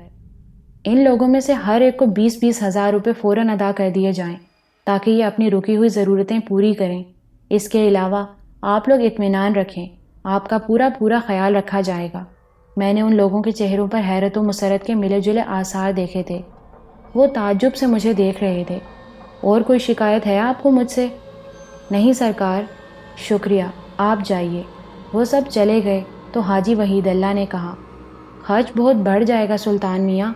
ان لوگوں میں سے ہر ایک کو 20-20 ہزار روپے فوراً ادا کر دیے جائیں تاکہ یہ اپنی رکی ہوئی ضرورتیں پوری کریں۔ اس کے علاوہ آپ لوگ اطمینان رکھیں، آپ کا پورا خیال رکھا جائے گا۔ میں نے ان لوگوں کے چہروں پر حیرت و مسرت کے ملے جلے آثار دیکھے تھے، وہ تعجب سے مجھے دیکھ رہے تھے۔ اور کوئی شکایت ہے آپ کو مجھ سے؟ نہیں سرکار، شکریہ، آپ جائیے۔ وہ سب چلے گئے تو حاجی وحید اللہ نے کہا، خرچ بہت بڑھ جائے گا سلطان میاں،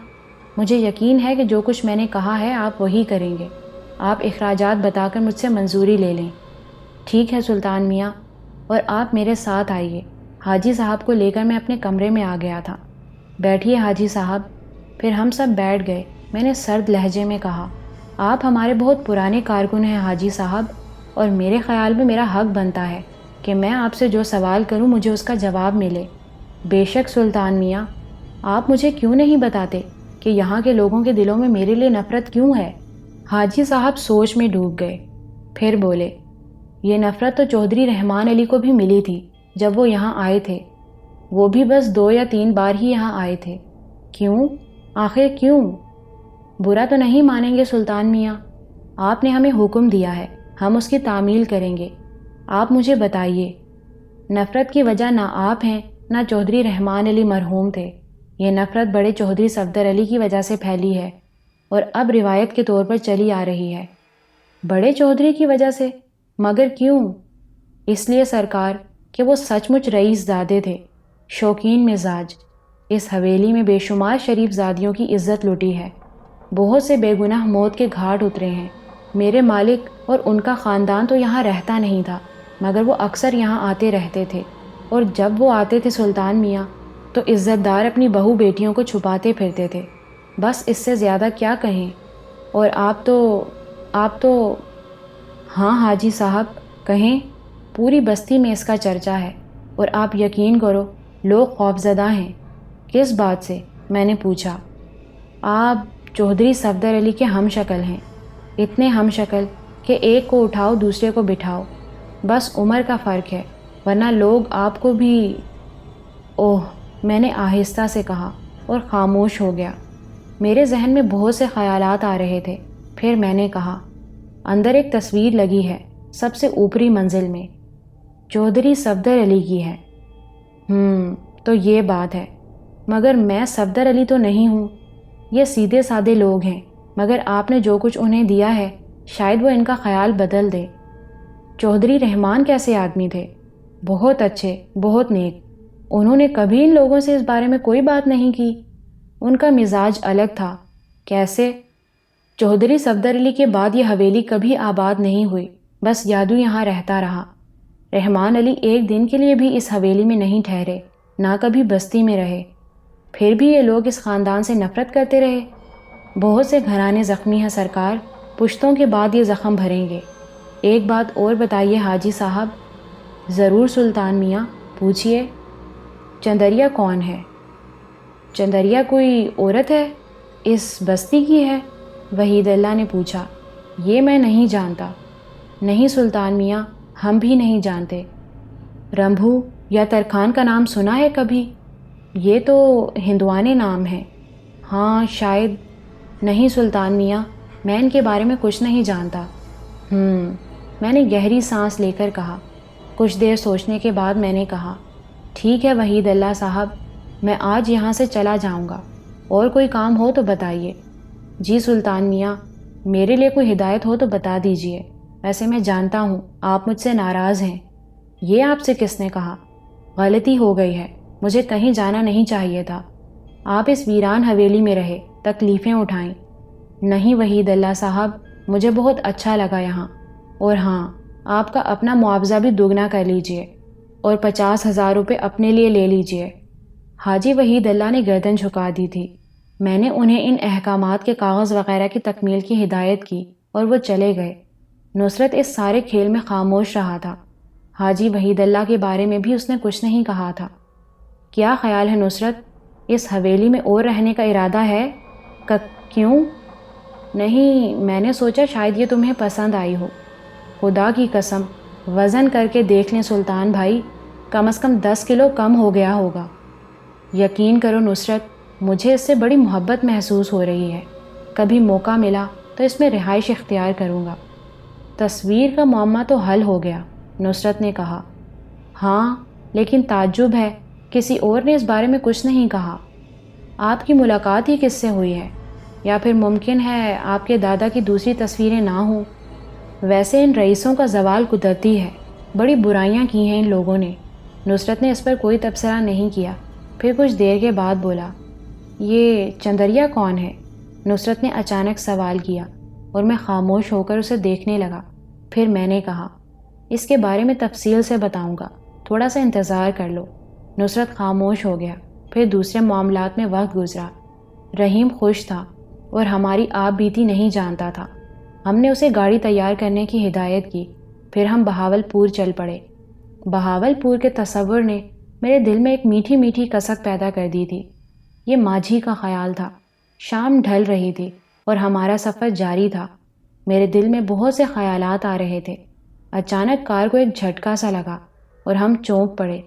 مجھے یقین ہے کہ جو کچھ میں نے کہا ہے آپ وہی کریں گے، آپ اخراجات بتا کر مجھ سے منظوری لے لیں۔ ٹھیک ہے سلطان میاں، اور آپ میرے ساتھ آئیے۔ حاجی صاحب کو لے کر میں اپنے کمرے میں آ گیا تھا۔ بیٹھیے حاجی صاحب۔ پھر ہم سب بیٹھ گئے۔ میں نے سرد لہجے میں کہا، آپ ہمارے بہت پرانے کارکن ہیں حاجی صاحب، اور میرے خیال میں میرا حق بنتا ہے کہ میں آپ سے جو سوال کروں مجھے اس کا جواب ملے۔ بے شک سلطان میاں، آپ مجھے کیوں نہیں بتاتے کہ یہاں کے لوگوں کے دلوں میں میرے لیے نفرت کیوں ہے؟ حاجی صاحب سوچ میں ڈوب گئے، پھر بولے، یہ نفرت تو چودھری رحمان علی کو بھی ملی تھی جب وہ یہاں آئے تھے، وہ بھی بس 2 یا 3 بار ہی یہاں آئے تھے۔ کیوں؟ آخر کیوں؟ برا تو نہیں مانیں گے سلطان میاں، آپ نے ہمیں حکم دیا ہے، ہم اس کی تعمیل کریں گے۔ آپ مجھے بتائیے، نفرت کی وجہ نہ آپ ہیں نہ چودھری رحمان علی مرحوم تھے، یہ نفرت بڑے چودھری صفدر علی کی وجہ سے پھیلی ہے اور اب روایت کے طور پر چلی آ رہی ہے۔ بڑے چودھری کی وجہ سے؟ مگر کیوں؟ اس لیے سرکار کہ وہ سچ مچ رئیس زادے تھے، شوقین مزاج۔ اس حویلی میں بے شمار شریف زادیوں کی عزت لٹی ہے، بہت سے بے گناہ موت کے گھاٹ اترے ہیں۔ میرے مالک اور ان کا خاندان تو یہاں رہتا نہیں تھا، مگر وہ اکثر یہاں آتے رہتے تھے، اور جب وہ آتے تھے سلطان میاں تو عزت دار اپنی بہو بیٹیوں کو چھپاتے پھرتے تھے۔ بس اس سے زیادہ کیا کہیں؟ اور آپ تو ہاں حاجی صاحب کہیں، پوری بستی میں اس کا چرچا ہے، اور آپ یقین کرو لوگ خوفزدہ ہیں۔ کس بات سے؟ میں نے پوچھا۔ آپ چودھری صفدر علی کے ہم شکل ہیں، اتنے ہم شکل کہ ایک کو اٹھاؤ دوسرے کو بٹھاؤ، بس عمر کا فرق ہے، ورنہ لوگ آپ کو بھی… اوہ، میں نے آہستہ سے کہا اور خاموش ہو گیا۔ میرے ذہن میں بہت سے خیالات آ رہے تھے، پھر میں نے کہا، اندر ایک تصویر لگی ہے سب سے اوپری منزل میں، چودھری صفدر علی کی ہے۔ تو یہ بات ہے، مگر میں صفدر علی تو نہیں ہوں، یہ سیدھے سادے لوگ ہیں، مگر آپ نے جو کچھ انہیں دیا ہے شاید وہ ان کا خیال بدل دے۔ چودھری رحمان کیسے آدمی تھے؟ بہت اچھے، بہت نیک، انہوں نے کبھی ان لوگوں سے اس بارے میں کوئی بات نہیں کی۔ ان کا مزاج الگ تھا۔ کیسے؟ چودھری صفدر علی کے بعد یہ حویلی کبھی آباد نہیں ہوئی، بس یادو یہاں رہتا رہا۔ رحمان علی ایک دن کے لیے بھی اس حویلی میں نہیں ٹھہرے، نہ کبھی بستی میں رہے، پھر بھی یہ لوگ اس خاندان سے نفرت کرتے رہے۔ بہت سے گھرانے زخمی ہیں سرکار، پشتوں کے بعد یہ زخم بھریں گے۔ ایک بات اور بتائیے حاجی صاحب۔ ضرور سلطان میاں، پوچھئے۔ چندریا کون ہے؟ چندریا کوئی عورت ہے؟ اس بستی کی ہے؟ وحید اللہ نے پوچھا۔ یہ میں نہیں جانتا۔ نہیں سلطان میاں، ہم بھی نہیں جانتے۔ رمبھو یا ترکھان کا نام سنا ہے کبھی؟ یہ تو ہندوانے نام ہے۔ ہاں شاید۔ نہیں سلطان میاں، میں ان کے بارے میں کچھ نہیں جانتا۔ میں نے گہری سانس لے کر کہا۔ کچھ دیر سوچنے کے بعد میں نے کہا، ٹھیک ہے وحید اللہ صاحب، میں آج یہاں سے چلا جاؤں گا، اور کوئی کام ہو تو بتائیے۔ جی سلطان میاں، میرے لیے کوئی ہدایت ہو تو بتا دیجئے، ویسے میں جانتا ہوں آپ مجھ سے ناراض ہیں۔ یہ آپ سے کس نے کہا؟ غلطی ہو گئی ہے، مجھے کہیں جانا نہیں چاہیے تھا۔ آپ اس ویران حویلی میں رہے، تکلیفیں اٹھائیں۔ نہیں وحید اللہ صاحب، مجھے بہت اچھا لگا یہاں، اور ہاں، آپ کا اپنا معاوضہ بھی دوگنا کر لیجئے، اور 50,000 روپے اپنے لیے لے لیجئے۔ حاجی وحید اللہ نے گردن جھکا دی تھی۔ میں نے انہیں ان احکامات کے کاغذ وغیرہ کی تکمیل کی ہدایت کی اور وہ چلے گئے۔ نصرت اس سارے کھیل میں خاموش رہا تھا۔ حاجی وحید اللہ کے بارے میں بھی اس نے کچھ نہیں کہا تھا۔ کیا خیال ہے نصرت، اس حویلی میں اور رہنے کا ارادہ ہے؟ کیوں؟ نہیں، میں نے سوچا شاید یہ تمہیں پسند آئی ہو۔ خدا کی قسم، وزن کر کے دیکھ لیں سلطان بھائی، کم از کم 10 کلو کم ہو گیا ہوگا۔ یقین کرو نصرت، مجھے اس سے بڑی محبت محسوس ہو رہی ہے۔ کبھی موقع ملا تو اس میں رہائش اختیار کروں گا۔ تصویر کا معمہ تو حل ہو گیا، نصرت نے کہا۔ ہاں، لیکن تعجب ہے، کسی اور نے اس بارے میں کچھ نہیں کہا۔ آپ کی ملاقات ہی کس سے ہوئی ہے؟ یا پھر ممکن ہے آپ کے دادا کی دوسری تصویریں نہ ہوں؟ ویسے ان رئیسوں کا زوال قدرتی ہے، بڑی برائیاں کی ہیں ان لوگوں نے۔ نصرت نے اس پر کوئی تبصرہ نہیں کیا، پھر کچھ دیر کے بعد بولا، یہ چندریا کون ہے؟ نصرت نے اچانک سوال کیا اور میں خاموش ہو کر اسے دیکھنے لگا۔ پھر میں نے کہا، اس کے بارے میں تفصیل سے بتاؤں گا، تھوڑا سا انتظار کر لو۔ نصرت خاموش ہو گیا، پھر دوسرے معاملات میں وقت گزرا۔ رحیم خوش تھا اور ہماری آپ بیتی نہیں جانتا تھا۔ ہم نے اسے گاڑی تیار کرنے کی ہدایت کی، پھر ہم بہاول پور چل پڑے۔ بہاول پور کے تصور نے میرے دل میں ایک میٹھی میٹھی کسک پیدا کر دی تھی۔ یہ ماجھی کا خیال تھا۔ شام ڈھل رہی تھی اور ہمارا سفر جاری تھا۔ میرے دل میں بہت سے خیالات آ رہے تھے۔ اچانک کار کو ایک جھٹکا سا لگا اور ہم چونک پڑے۔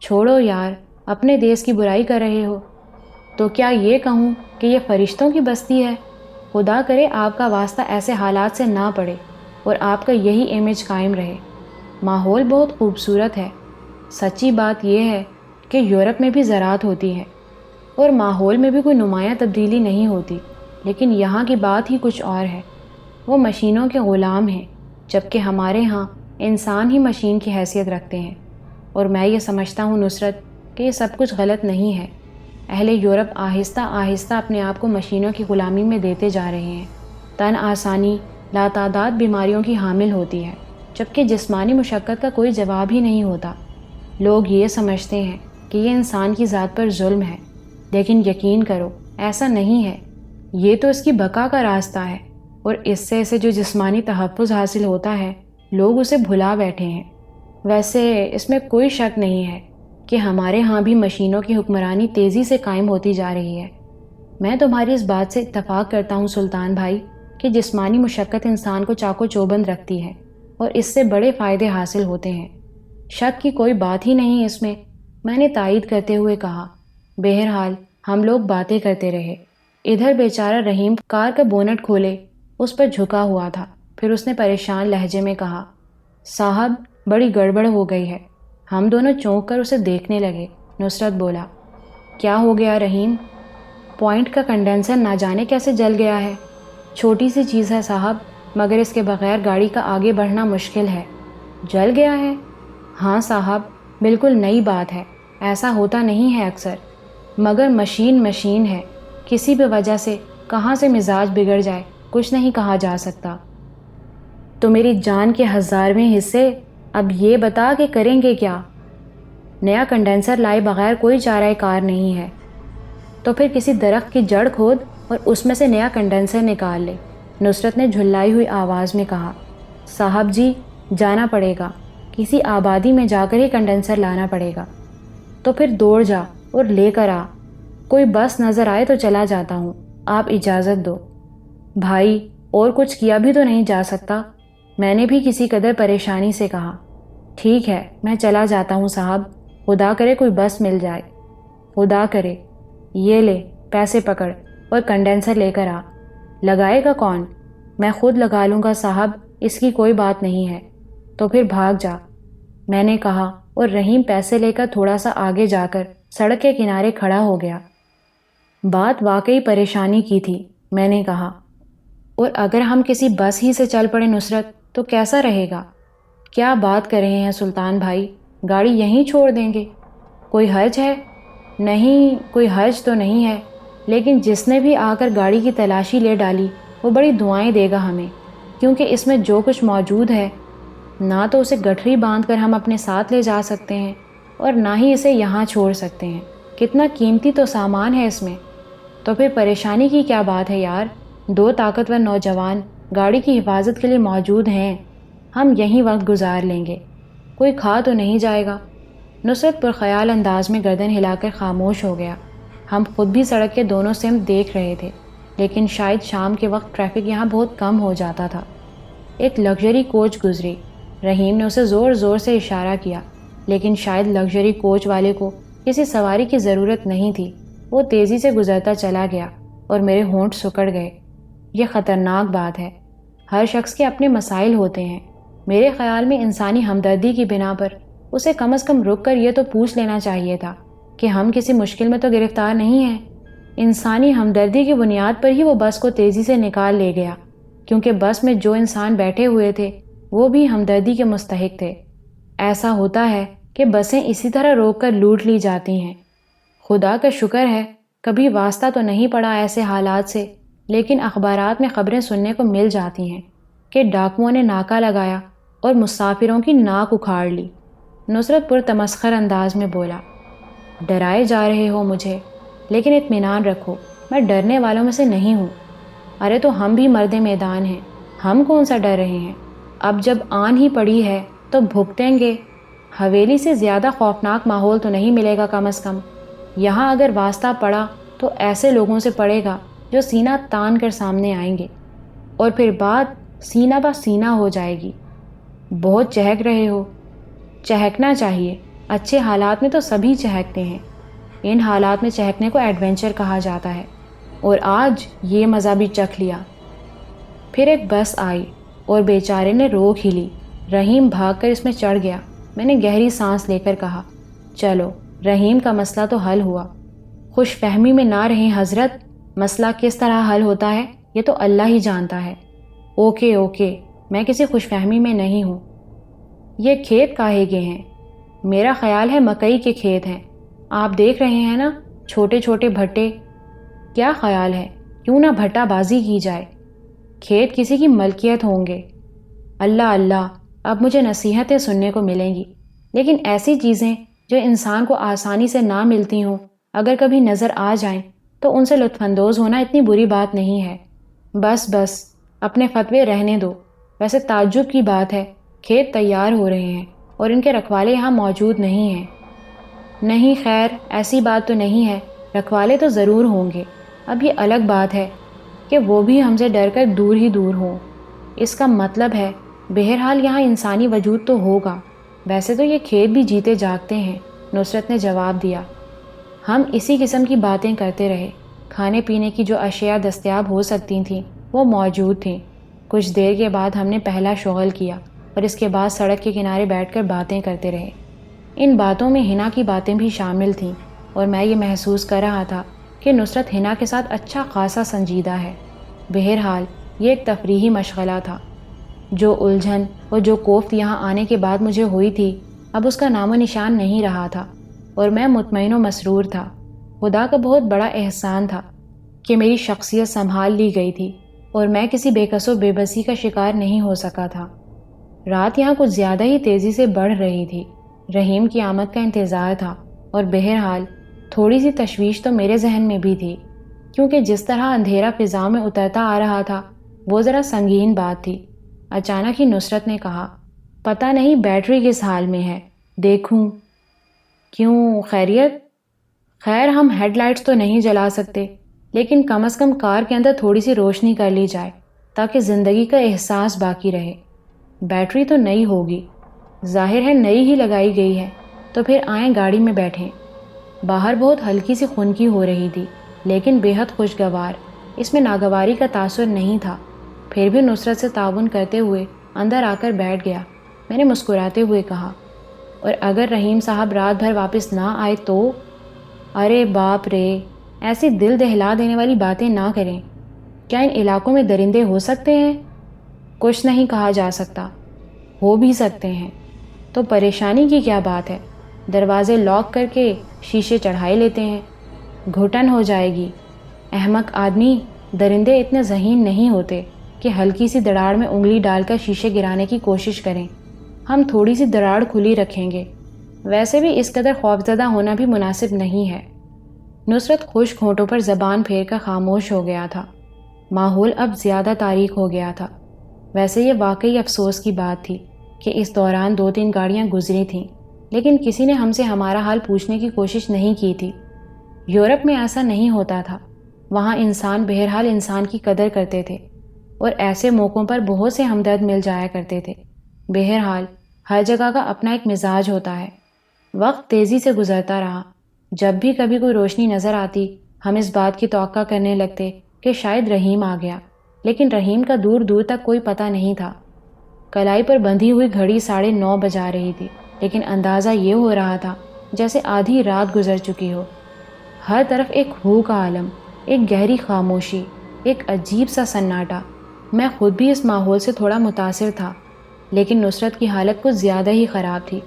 چھوڑو یار، اپنے دیس کی برائی کر رہے ہو تو کیا یہ کہوں کہ یہ فرشتوں کی بستی ہے؟ خدا کرے آپ کا واسطہ ایسے حالات سے نہ پڑے اور آپ کا یہی امیج قائم رہے۔ ماحول بہت خوبصورت ہے۔ سچی بات یہ ہے کہ یورپ میں بھی زراعت ہوتی ہے اور ماحول میں بھی کوئی نمایاں تبدیلی نہیں ہوتی، لیکن یہاں کی بات ہی کچھ اور ہے۔ وہ مشینوں کے غلام ہیں، جبکہ ہمارے ہاں انسان ہی مشین کی حیثیت رکھتے ہیں۔ اور میں یہ سمجھتا ہوں نصرت کہ یہ سب کچھ غلط نہیں ہے۔ اہل یورپ آہستہ آہستہ اپنے آپ کو مشینوں کی غلامی میں دیتے جا رہے ہیں۔ تن آسانی لاتعداد بیماریوں کی حامل ہوتی ہے، جبکہ جسمانی مشقت کا کوئی جواب ہی نہیں ہوتا۔ لوگ یہ سمجھتے ہیں کہ یہ انسان کی ذات پر ظلم ہے، لیکن یقین کرو ایسا نہیں ہے۔ یہ تو اس کی بقا کا راستہ ہے، اور اس سے اسے جو جسمانی تحفظ حاصل ہوتا ہے لوگ اسے بھلا بیٹھے ہیں۔ ویسے اس میں کوئی شک نہیں ہے کہ ہمارے ہاں بھی مشینوں کی حکمرانی تیزی سے قائم ہوتی جا رہی ہے۔ میں تمہاری اس بات سے اتفاق کرتا ہوں سلطان بھائی کہ جسمانی مشقت انسان کو چاق و چوبند رکھتی ہے اور اس سے بڑے فائدے حاصل ہوتے ہیں۔ شک کی کوئی بات ہی نہیں اس میں نے تائید کرتے ہوئے کہا۔ بہرحال ہم لوگ باتیں کرتے رہے۔ ادھر بیچارہ رحیم کار کا بونٹ کھولے اس پر جھکا ہوا تھا۔ پھر اس نے پریشان لہجے میں کہا، صاحب بڑی گڑبڑ ہو گئی ہے۔ ہم دونوں چونک کر اسے دیکھنے لگے۔ نصرت بولا، کیا ہو گیا رحیم؟ پوائنٹ کا کنڈینسر نہ جانے کیسے جل گیا ہے۔ چھوٹی سی چیز ہے صاحب، مگر اس کے بغیر گاڑی کا آگے بڑھنا مشکل ہے۔ جل گیا ہے؟ ہاں صاحب، بالکل نئی بات ہے، ایسا ہوتا نہیں ہے اکثر، مگر مشین ہے، کسی بھی وجہ سے کہاں سے مزاج بگڑ جائے کچھ نہیں کہا جا سکتا۔ تو میری جان کے 1000ویں حصے، اب یہ بتا کہ کریں گے کیا؟ نیا کنڈینسر لائے بغیر کوئی چارہ کار نہیں ہے۔ تو پھر کسی درخت کی جڑ کھود اور اس میں سے نیا کنڈینسر نکال لے، نصرت نے جھلائی ہوئی آواز میں کہا۔ صاحب جی، جانا پڑے گا، کسی آبادی میں جا کر ہی کنڈینسر لانا پڑے گا۔ تو پھر دوڑ جا اور لے کر آ، کوئی بس نظر آئے تو چلا جاتا ہوں، آپ اجازت دو۔ بھائی اور کچھ کیا بھی تو نہیں جا سکتا، میں نے بھی کسی قدر پریشانی سے کہا۔ ٹھیک ہے، میں چلا جاتا ہوں صاحب، خدا کرے کوئی بس مل جائے۔ خدا کرے۔ یہ لے پیسے پکڑ اور کنڈینسر لے کر آ۔ لگائے گا کون؟ میں خود لگا لوں گا صاحب، اس کی کوئی بات نہیں ہے۔ تو پھر بھاگ جا، میں نے کہا، اور رحیم پیسے لے کر تھوڑا سا آگے جا کر سڑک کے کنارے کھڑا ہو گیا۔ بات واقعی پریشانی کی تھی، میں نے کہا، اور اگر ہم کسی بس ہی سے چل پڑے نصرت تو کیسا رہے گا؟ کیا بات کر رہے ہیں سلطان بھائی، گاڑی یہیں چھوڑ دیں گے؟ کوئی حرج ہے؟ نہیں، کوئی حرج تو نہیں ہے، لیکن جس نے بھی آ کر گاڑی کی تلاشی لے ڈالی وہ بڑی دعائیں دے گا ہمیں، کیونکہ اس میں جو کچھ موجود ہے نہ تو اسے گٹھری باندھ کر ہم اپنے ساتھ لے جا سکتے ہیں اور نہ ہی اسے یہاں چھوڑ سکتے ہیں۔ کتنا قیمتی تو سامان ہے اس میں۔ تو پھر پریشانی کی کیا بات ہے یار، 2 طاقتور نوجوان گاڑی کی حفاظت کے لیے موجود ہیں، ہم یہیں وقت گزار لیں گے، کوئی کھا تو نہیں جائے گا۔ نصرت پر خیال انداز میں گردن ہلا کر خاموش ہو گیا۔ ہم خود بھی سڑک کے دونوں سمت دیکھ رہے تھے، لیکن شاید شام کے وقت ٹریفک یہاں بہت کم ہو جاتا تھا۔ ایک لگژری کوچ گزری، رحیم نے اسے زور زور سے اشارہ کیا، لیکن شاید لگژری کوچ والے کو کسی سواری کی ضرورت نہیں تھی۔ وہ تیزی سے گزرتا چلا گیا اور میرے ہونٹ سکڑ گئے۔ یہ خطرناک بات ہے، ہر شخص کے اپنے مسائل ہوتے ہیں۔ میرے خیال میں انسانی ہمدردی کی بنا پر اسے کم از کم رک کر یہ تو پوچھ لینا چاہیے تھا کہ ہم کسی مشکل میں تو گرفتار نہیں ہیں۔ انسانی ہمدردی کی بنیاد پر ہی وہ بس کو تیزی سے نکال لے گیا، کیونکہ بس میں جو انسان بیٹھے ہوئے تھے وہ بھی ہمدردی کے مستحق تھے۔ ایسا ہوتا ہے کہ بسیں اسی طرح روک کر لوٹ لی جاتی ہیں۔ خدا کا شکر ہے کبھی واسطہ تو نہیں پڑا ایسے حالات سے، لیکن اخبارات میں خبریں سننے کو مل جاتی ہیں کہ ڈاکوؤں نے ناکہ لگایا اور مسافروں کی ناک اکھاڑ لی۔ نصرت پر تمسخر انداز میں بولا، ڈرائے جا رہے ہو مجھے، لیکن اطمینان رکھو میں ڈرنے والوں میں سے نہیں ہوں۔ ارے تو ہم بھی مرد میدان ہیں، ہم کون سا ڈر رہے ہیں؟ اب جب آن ہی پڑی ہے تو بھگتیں گے۔ حویلی سے زیادہ خوفناک ماحول تو نہیں ملے گا کم از کم۔ یہاں اگر واسطہ پڑا تو ایسے لوگوں سے پڑے گا جو سینہ تان کر سامنے آئیں گے، اور پھر بات سینہ بہ سینہ ہو جائے گی۔ بہت چہک رہے ہو۔ چہکنا چاہیے، اچھے حالات میں تو سبھی چہکتے ہیں، ان حالات میں چہکنے کو ایڈونچر کہا جاتا ہے، اور آج یہ مزہ بھی چکھ لیا۔ پھر ایک بس آئی اور بیچارے نے روک ہی لی۔ رحیم بھاگ کر اس میں چڑھ گیا۔ میں نے گہری سانس لے کر کہا، چلو رحیم کا مسئلہ تو حل ہوا۔ خوش فہمی میں نہ رہیں حضرت، مسئلہ کس طرح حل ہوتا ہے یہ تو اللہ ہی جانتا ہے۔ اوکے اوکے، میں کسی خوش فہمی میں نہیں ہوں۔ یہ کھیت کاہے کے ہیں؟ میرا خیال ہے مکئی کے کھیت ہیں، آپ دیکھ رہے ہیں نا، چھوٹے چھوٹے بھٹے۔ کیا خیال ہے کیوں نہ بھٹا بازی کی جائے؟ کھیت کسی کی ملکیت ہوں گے۔ اللہ اللہ، اب مجھے نصیحتیں سننے کو ملیں گی، لیکن ایسی چیزیں جو انسان کو آسانی سے نہ ملتی ہوں اگر کبھی نظر آ جائیں تو ان سے لطف اندوز ہونا اتنی بری بات نہیں ہے۔ بس بس، اپنے فتوے رہنے دو۔ ویسے تعجب کی بات ہے، کھیت تیار ہو رہے ہیں اور ان کے رکھوالے یہاں موجود نہیں ہیں۔ نہیں خیر، ایسی بات تو نہیں ہے، رکھوالے تو ضرور ہوں گے۔ اب یہ الگ بات ہے کہ وہ بھی ہم سے ڈر کر دور ہی دور ہوں۔ اس کا مطلب ہے بہرحال یہاں انسانی وجود تو ہوگا۔ ویسے تو یہ کھیت بھی جیتے جاگتے ہیں، نصرت نے جواب دیا۔ ہم اسی قسم کی باتیں کرتے رہے۔ کھانے پینے کی جو اشیاء دستیاب ہو سکتی تھیں وہ موجود تھیں۔ کچھ دیر کے بعد ہم نے پہلا شغل کیا اور اس کے بعد سڑک کے کنارے بیٹھ کر باتیں کرتے رہے۔ ان باتوں میں حنا کی باتیں بھی شامل تھیں، اور میں یہ محسوس کر رہا تھا کہ نصرت حنا کے ساتھ اچھا خاصا سنجیدہ ہے۔ بہرحال یہ ایک تفریحی مشغلہ تھا۔ جو الجھن اور جو کوفت یہاں آنے کے بعد مجھے ہوئی تھی اب اس کا نام و نشان نہیں رہا تھا، اور میں مطمئن و مسرور تھا۔ خدا کا بہت بڑا احسان تھا کہ میری شخصیت سنبھال لی گئی تھی اور میں کسی بے کس و بے بسی کا شکار نہیں ہو سکا تھا۔ رات یہاں کچھ زیادہ ہی تیزی سے بڑھ رہی تھی۔ رحیم کی آمد کا انتظار تھا، اور بہرحال تھوڑی سی تشویش تو میرے ذہن میں بھی تھی، کیونکہ جس طرح اندھیرا فضا میں اترتا آ رہا تھا وہ ذرا سنگین بات تھی۔ اچانک ہی نصرت نے کہا، پتہ نہیں بیٹری کس حال میں ہے، دیکھوں؟ کیوں، خیریت؟ خیر، ہم ہیڈ لائٹس تو نہیں جلا سکتے، لیکن کم از کم کار کے اندر تھوڑی سی روشنی کر لی جائے تاکہ زندگی کا احساس باقی رہے۔ بیٹری تو نئی ہوگی، ظاہر ہے نئی ہی لگائی گئی ہے، تو پھر آئیں گاڑی میں بیٹھیں۔ باہر بہت ہلکی سی خنکی ہو رہی تھی، لیکن بے حد خوشگوار، اس میں ناگواری کا تاثر نہیں تھا۔ پھر بھی نصرت سے تعاون کرتے ہوئے اندر آ کر بیٹھ گیا۔ میں نے مسکراتے ہوئے کہا، اور اگر رحیم صاحب رات بھر واپس نہ آئے تو؟ ارے باپ رے، ایسی دل دہلا دینے والی باتیں نہ کریں۔ کیا ان علاقوں میں درندے ہو سکتے ہیں؟ کچھ نہیں کہا جا سکتا، ہو بھی سکتے ہیں۔ تو پریشانی کی کیا بات ہے؟ دروازے لاک کر کے شیشے چڑھائے لیتے ہیں، گھٹن ہو جائے گی۔ احمق آدمی، درندے اتنے ذہین نہیں ہوتے کہ ہلکی سی دراڑ میں انگلی ڈال کر شیشے گرانے کی کوشش کریں۔ ہم تھوڑی سی دراڑ کھلی رکھیں گے۔ ویسے بھی اس قدر خوفزدہ ہونا بھی مناسب نہیں ہے۔ نصرت خشک ہونٹوں پر زبان پھیر کر خاموش ہو گیا تھا۔ ماحول اب زیادہ تاریک ہو گیا تھا۔ ویسے یہ واقعی افسوس کی بات تھی کہ اس دوران 2-3 گاڑیاں گزری تھیں، لیکن کسی نے ہم سے ہمارا حال پوچھنے کی کوشش نہیں کی تھی۔ یورپ میں ایسا نہیں ہوتا تھا، وہاں انسان بہرحال انسان کی قدر کرتے تھے، اور ایسے موقعوں پر بہت سے ہمدرد مل جایا کرتے تھے۔ بہرحال ہر جگہ کا اپنا ایک مزاج ہوتا ہے۔ وقت تیزی سے گزرتا رہا۔ جب بھی کبھی کوئی روشنی نظر آتی ہم اس بات کی توقع کرنے لگتے کہ شاید رحیم آ گیا، لیکن رحیم کا دور دور تک کوئی پتہ نہیں تھا۔ کلائی پر بندھی ہوئی گھڑی 9:30 بجا رہی تھی، لیکن اندازہ یہ ہو رہا تھا جیسے آدھی رات گزر چکی ہو۔ ہر طرف ایک ہو کا عالم، ایک گہری خاموشی، ایک عجیب سا سناٹا۔ میں خود بھی اس ماحول سے تھوڑا متاثر تھا، لیکن نصرت کی حالت کچھ زیادہ ہی خراب تھی۔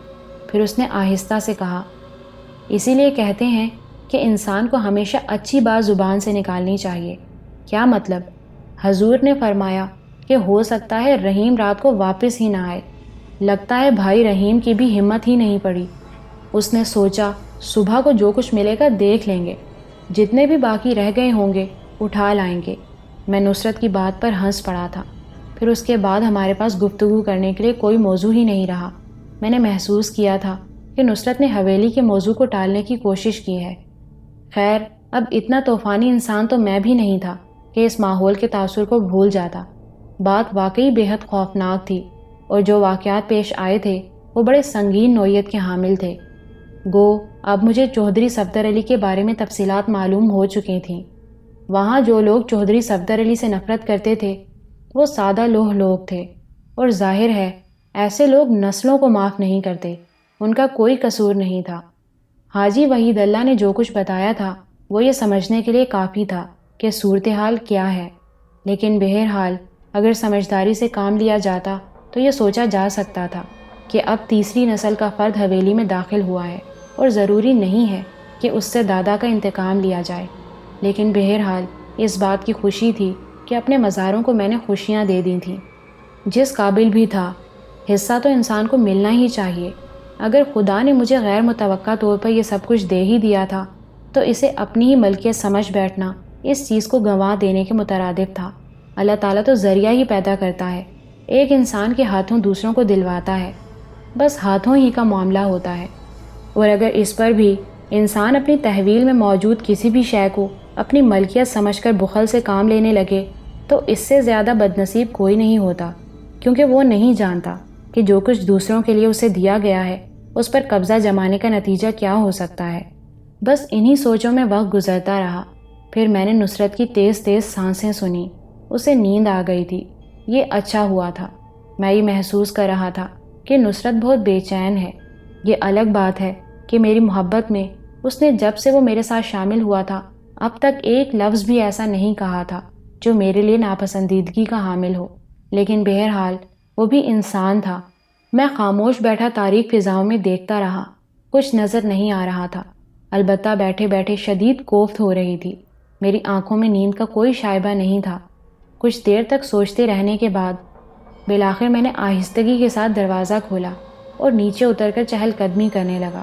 پھر اس نے آہستہ سے کہا، اسی لیے کہتے ہیں کہ انسان کو ہمیشہ اچھی بات زبان سے نکالنی چاہیے۔ کیا مطلب؟ حضور نے فرمایا کہ ہو سکتا ہے رحیم رات کو واپس ہی نہ آئے۔ لگتا ہے بھائی رحیم کی بھی ہمت ہی نہیں پڑی۔ اس نے سوچا صبح کو جو کچھ ملے گا دیکھ لیں گے، جتنے بھی باقی رہ گئے ہوں گے اٹھا لائیں گے۔ میں نصرت کی بات پر ہنس پڑا تھا۔ پھر اس کے بعد ہمارے پاس گفتگو کرنے کے لیے کوئی موضوع ہی نہیں رہا۔ میں نے محسوس کیا تھا کہ نصرت نے حویلی کے موضوع کو ٹالنے کی کوشش کی ہے۔ خیر اب اتنا طوفانی انسان تو میں بھی نہیں تھا کہ اس ماحول کے تاثر کو بھول جاتا۔ بات واقعی بے حد خوفناک تھی، اور جو واقعات پیش آئے تھے وہ بڑے سنگین نوعیت کے حامل تھے۔ گو اب مجھے چودھری صفدر علی کے بارے میں تفصیلات معلوم ہو چکی تھیں۔ وہاں جو لوگ چودھری صفدر علی سے نفرت کرتے تھے وہ سادہ لوہ لوگ تھے، اور ظاہر ہے ایسے لوگ نسلوں کو معاف نہیں کرتے، ان کا کوئی قصور نہیں تھا۔ حاجی وحید اللہ نے جو کچھ بتایا تھا وہ یہ سمجھنے کے لیے کافی تھا کہ صورتحال کیا ہے، لیکن بہرحال اگر سمجھداری سے کام لیا جاتا تو یہ سوچا جا سکتا تھا کہ اب تیسری نسل کا فرد حویلی میں داخل ہوا ہے، اور ضروری نہیں ہے کہ اس سے دادا کا انتقام لیا جائے۔ لیکن بہرحال اس بات کی خوشی تھی کہ اپنے مزاروں کو میں نے خوشیاں دے دی تھیں۔ جس قابل بھی تھا، حصہ تو انسان کو ملنا ہی چاہیے۔ اگر خدا نے مجھے غیر متوقع طور پر یہ سب کچھ دے ہی دیا تھا تو اسے اپنی ہی ملکیت سمجھ بیٹھنا اس چیز کو گنوا دینے کے مترادف تھا۔ اللہ تعالیٰ تو ذریعہ ہی پیدا کرتا ہے، ایک انسان کے ہاتھوں دوسروں کو دلواتا ہے، بس ہاتھوں ہی کا معاملہ ہوتا ہے۔ اور اگر اس پر بھی انسان اپنی تحویل میں موجود کسی بھی شے کو اپنی ملکیت سمجھ کر بخل سے کام لینے لگے تو اس سے زیادہ بدنصیب کوئی نہیں ہوتا، کیونکہ وہ نہیں جانتا کہ جو کچھ دوسروں کے لیے اسے دیا گیا ہے اس پر قبضہ جمانے کا نتیجہ کیا ہو سکتا ہے۔ بس انہی سوچوں میں وقت گزرتا رہا۔ پھر میں نے نصرت کی تیز تیز سانسیں سنی، اسے نیند آ گئی تھی۔ یہ اچھا ہوا تھا، میں یہ محسوس کر رہا تھا کہ نصرت بہت بے چین ہے۔ یہ الگ بات ہے کہ میری محبت میں اس نے جب سے وہ میرے ساتھ شامل ہوا تھا اب تک ایک لفظ بھی ایسا نہیں کہا تھا جو میرے لیے ناپسندیدگی کا حامل ہو، لیکن بہرحال وہ بھی انسان تھا۔ میں خاموش بیٹھا تاریک فضاؤں میں دیکھتا رہا، کچھ نظر نہیں آ رہا تھا، البتہ بیٹھے بیٹھے شدید کوفت ہو رہی تھی۔ میری آنکھوں میں نیند کا کوئی شائبہ نہیں تھا۔ کچھ دیر تک سوچتے رہنے کے بعد بالآخر میں نے آہستگی کے ساتھ دروازہ کھولا اور نیچے اتر کر چہل قدمی کرنے لگا۔